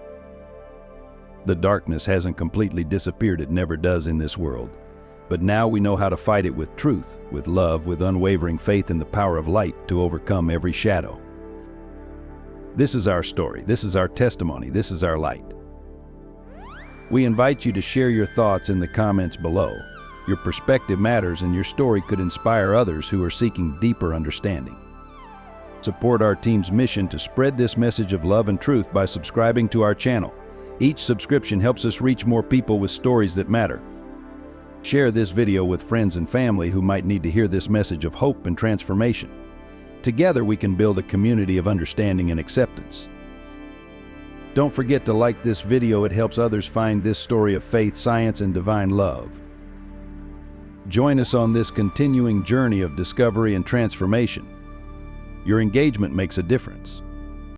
The darkness hasn't completely disappeared, it never does in this world. But now we know how to fight it with truth, with love, with unwavering faith in the power of light to overcome every shadow. This is our story, this is our testimony, this is our light. We invite you to share your thoughts in the comments below. Your perspective matters, and your story could inspire others who are seeking deeper understanding. Support our team's mission to spread this message of love and truth by subscribing to our channel. Each subscription helps us reach more people with stories that matter. Share this video with friends and family who might need to hear this message of hope and transformation. Together we can build a community of understanding and acceptance. Don't forget to like this video, it helps others find this story of faith, science, and divine love. Join us on this continuing journey of discovery and transformation. Your engagement makes a difference.